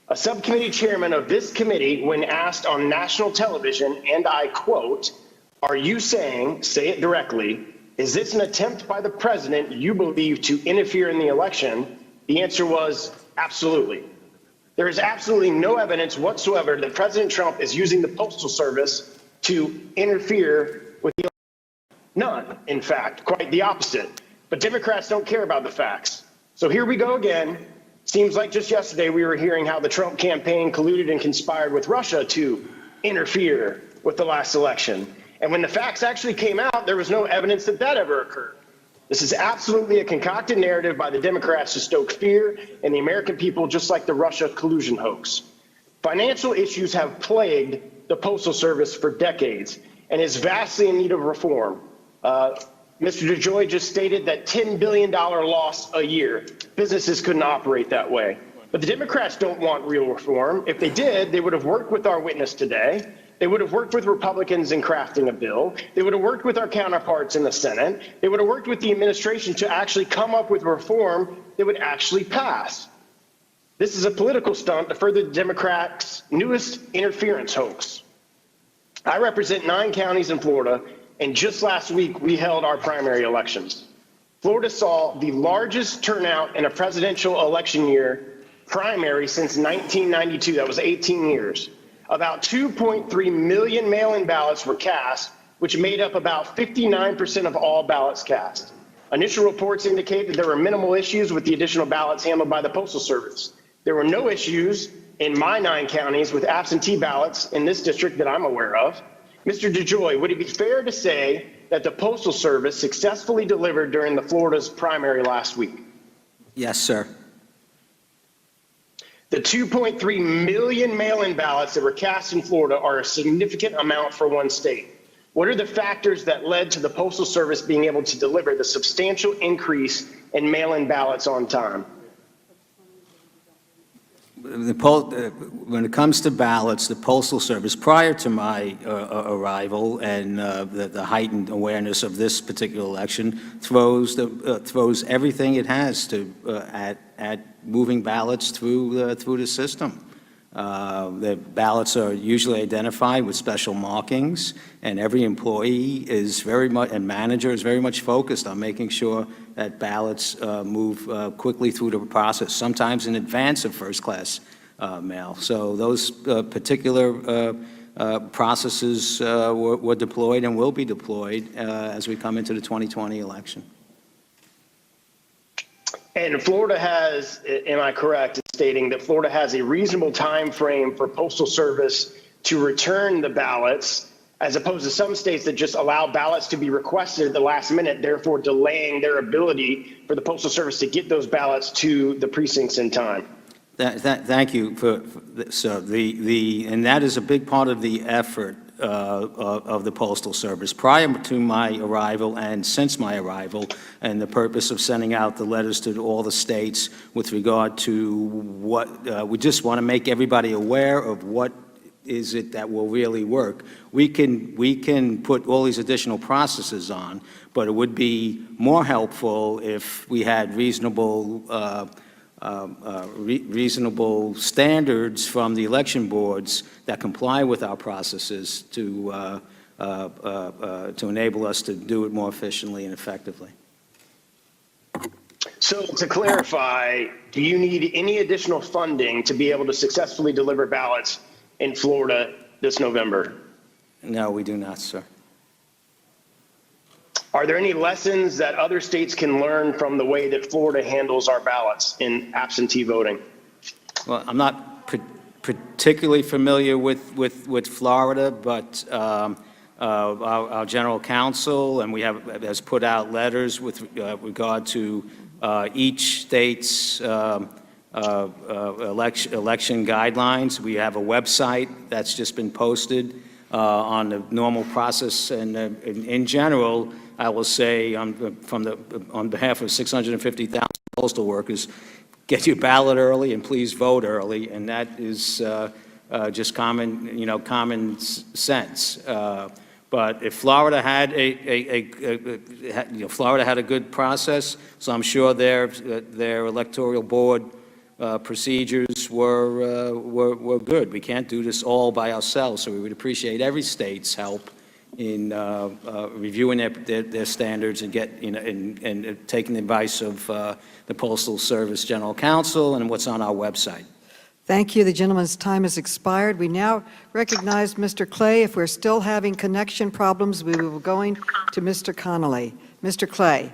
A subcommittee chairman of this committee, when asked on national television, and I quote, "Are you saying, say it directly, is this an attempt by the president you believe to interfere in the election?" The answer was absolutely. There is absolutely no evidence whatsoever that President Trump is using the Postal Service to interfere with the election. None, in fact, quite the opposite. But Democrats don't care about the facts. So here we go again. Seems like just yesterday we were hearing how the Trump campaign colluded and conspired with Russia to interfere with the last election. And when the facts actually came out, there was no evidence that that ever occurred. This is absolutely a concocted narrative by the Democrats to stoke fear in the American people, just like the Russia collusion hoax. Financial issues have plagued the Postal Service for decades and is vastly in need of reform. Mr. DeJoy just stated that $10 billion loss a year. Businesses couldn't operate that way. But the Democrats don't want real reform. If they did, they would have worked with our witness today. They would have worked with Republicans in crafting a bill. They would have worked with our counterparts in the Senate. They would have worked with the administration to actually come up with reform that would actually pass. This is a political stunt to further the Democrats' newest interference hoax. I represent 9 counties in Florida, and just last week we held our primary elections. Florida saw the largest turnout in a presidential election year primary since 1992. That was 18 years. About 2.3 million mail-in ballots were cast, which made up about 59% of all ballots cast. Initial reports indicate that there were minimal issues with the additional ballots handled by the Postal Service. There were no issues in my 9 counties with absentee ballots in this district that I'm aware of. Mr. DeJoy, would it be fair to say that the Postal Service successfully delivered during the Florida's primary last week? Yes, sir. The 2.3 million mail-in ballots that were cast in Florida are a significant amount for one state. What are the factors that led to the Postal Service being able to deliver the substantial increase in mail-in ballots on time? When it comes to ballots, the Postal Service, prior to my arrival and the heightened awareness of this particular election, throws everything it has to at moving ballots through the system. The ballots are usually identified with special markings, and every employee is and manager is very much focused on making sure that ballots move quickly through the process, sometimes in advance of first-class mail. So those particular processes were deployed and will be deployed as we come into the 2020 election. And Florida has, am I correct in stating that Florida has a reasonable time frame for Postal Service to return the ballots, as opposed to some states that just allow ballots to be requested at the last minute, therefore delaying their ability for the Postal Service to get those ballots to the precincts in time? Thank you sir. And that is a big part of the effort of the Postal Service prior to my arrival and since my arrival, and the purpose of sending out the letters to all the states with regard to what we just want to make everybody aware of what is it that will really work. We can put all these additional processes on, but it would be more helpful if we had reasonable standards from the election boards that comply with our processes to to enable us to do it more efficiently and effectively. So to clarify, do you need any additional funding to be able to successfully deliver ballots in Florida this November? No, we do not, sir. Are there any lessons that other states can learn from the way that Florida handles our ballots in absentee voting? Well, I'm not particularly familiar with Florida, but our general counsel and has put out letters with regard to each state's election guidelines. We have a website that's just been posted on the normal process, and in general, I will say on behalf of 650,000 postal workers, get your ballot early and please vote early, and that is just common sense. But if Florida had Florida had a good process, so I'm sure their electoral board procedures were good. We can't do this all by ourselves, so we would appreciate every state's help in reviewing their standards and and taking the advice of the Postal Service General Counsel and what's on our website. Thank you. The gentleman's time has expired. We now recognize Mr. Clay. If we're still having connection problems, we will be going to Mr. Connolly. Mr. Clay.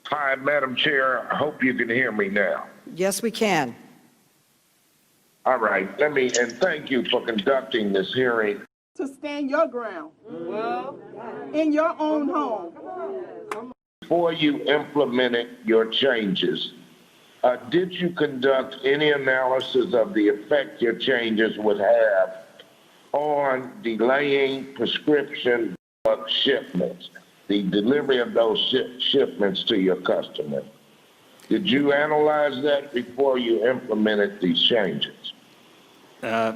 Hi, Madam Chair. I hope you can hear me now. Yes, we can. All right. And thank you for conducting this hearing. To stand your ground in your own home. Before you implemented your changes, did you conduct any analysis of the effect your changes would have on delaying prescription drug shipments, the delivery of those shipments to your customer? Did you analyze that before you implemented these changes?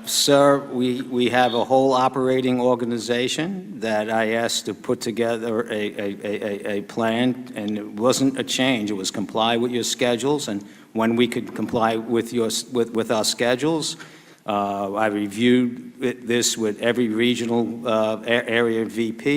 Sir, we have a whole operating organization that I asked to put together a plan, and it wasn't a change. It was comply with your schedules, and when we could comply with our schedules, I reviewed this with every regional area VP.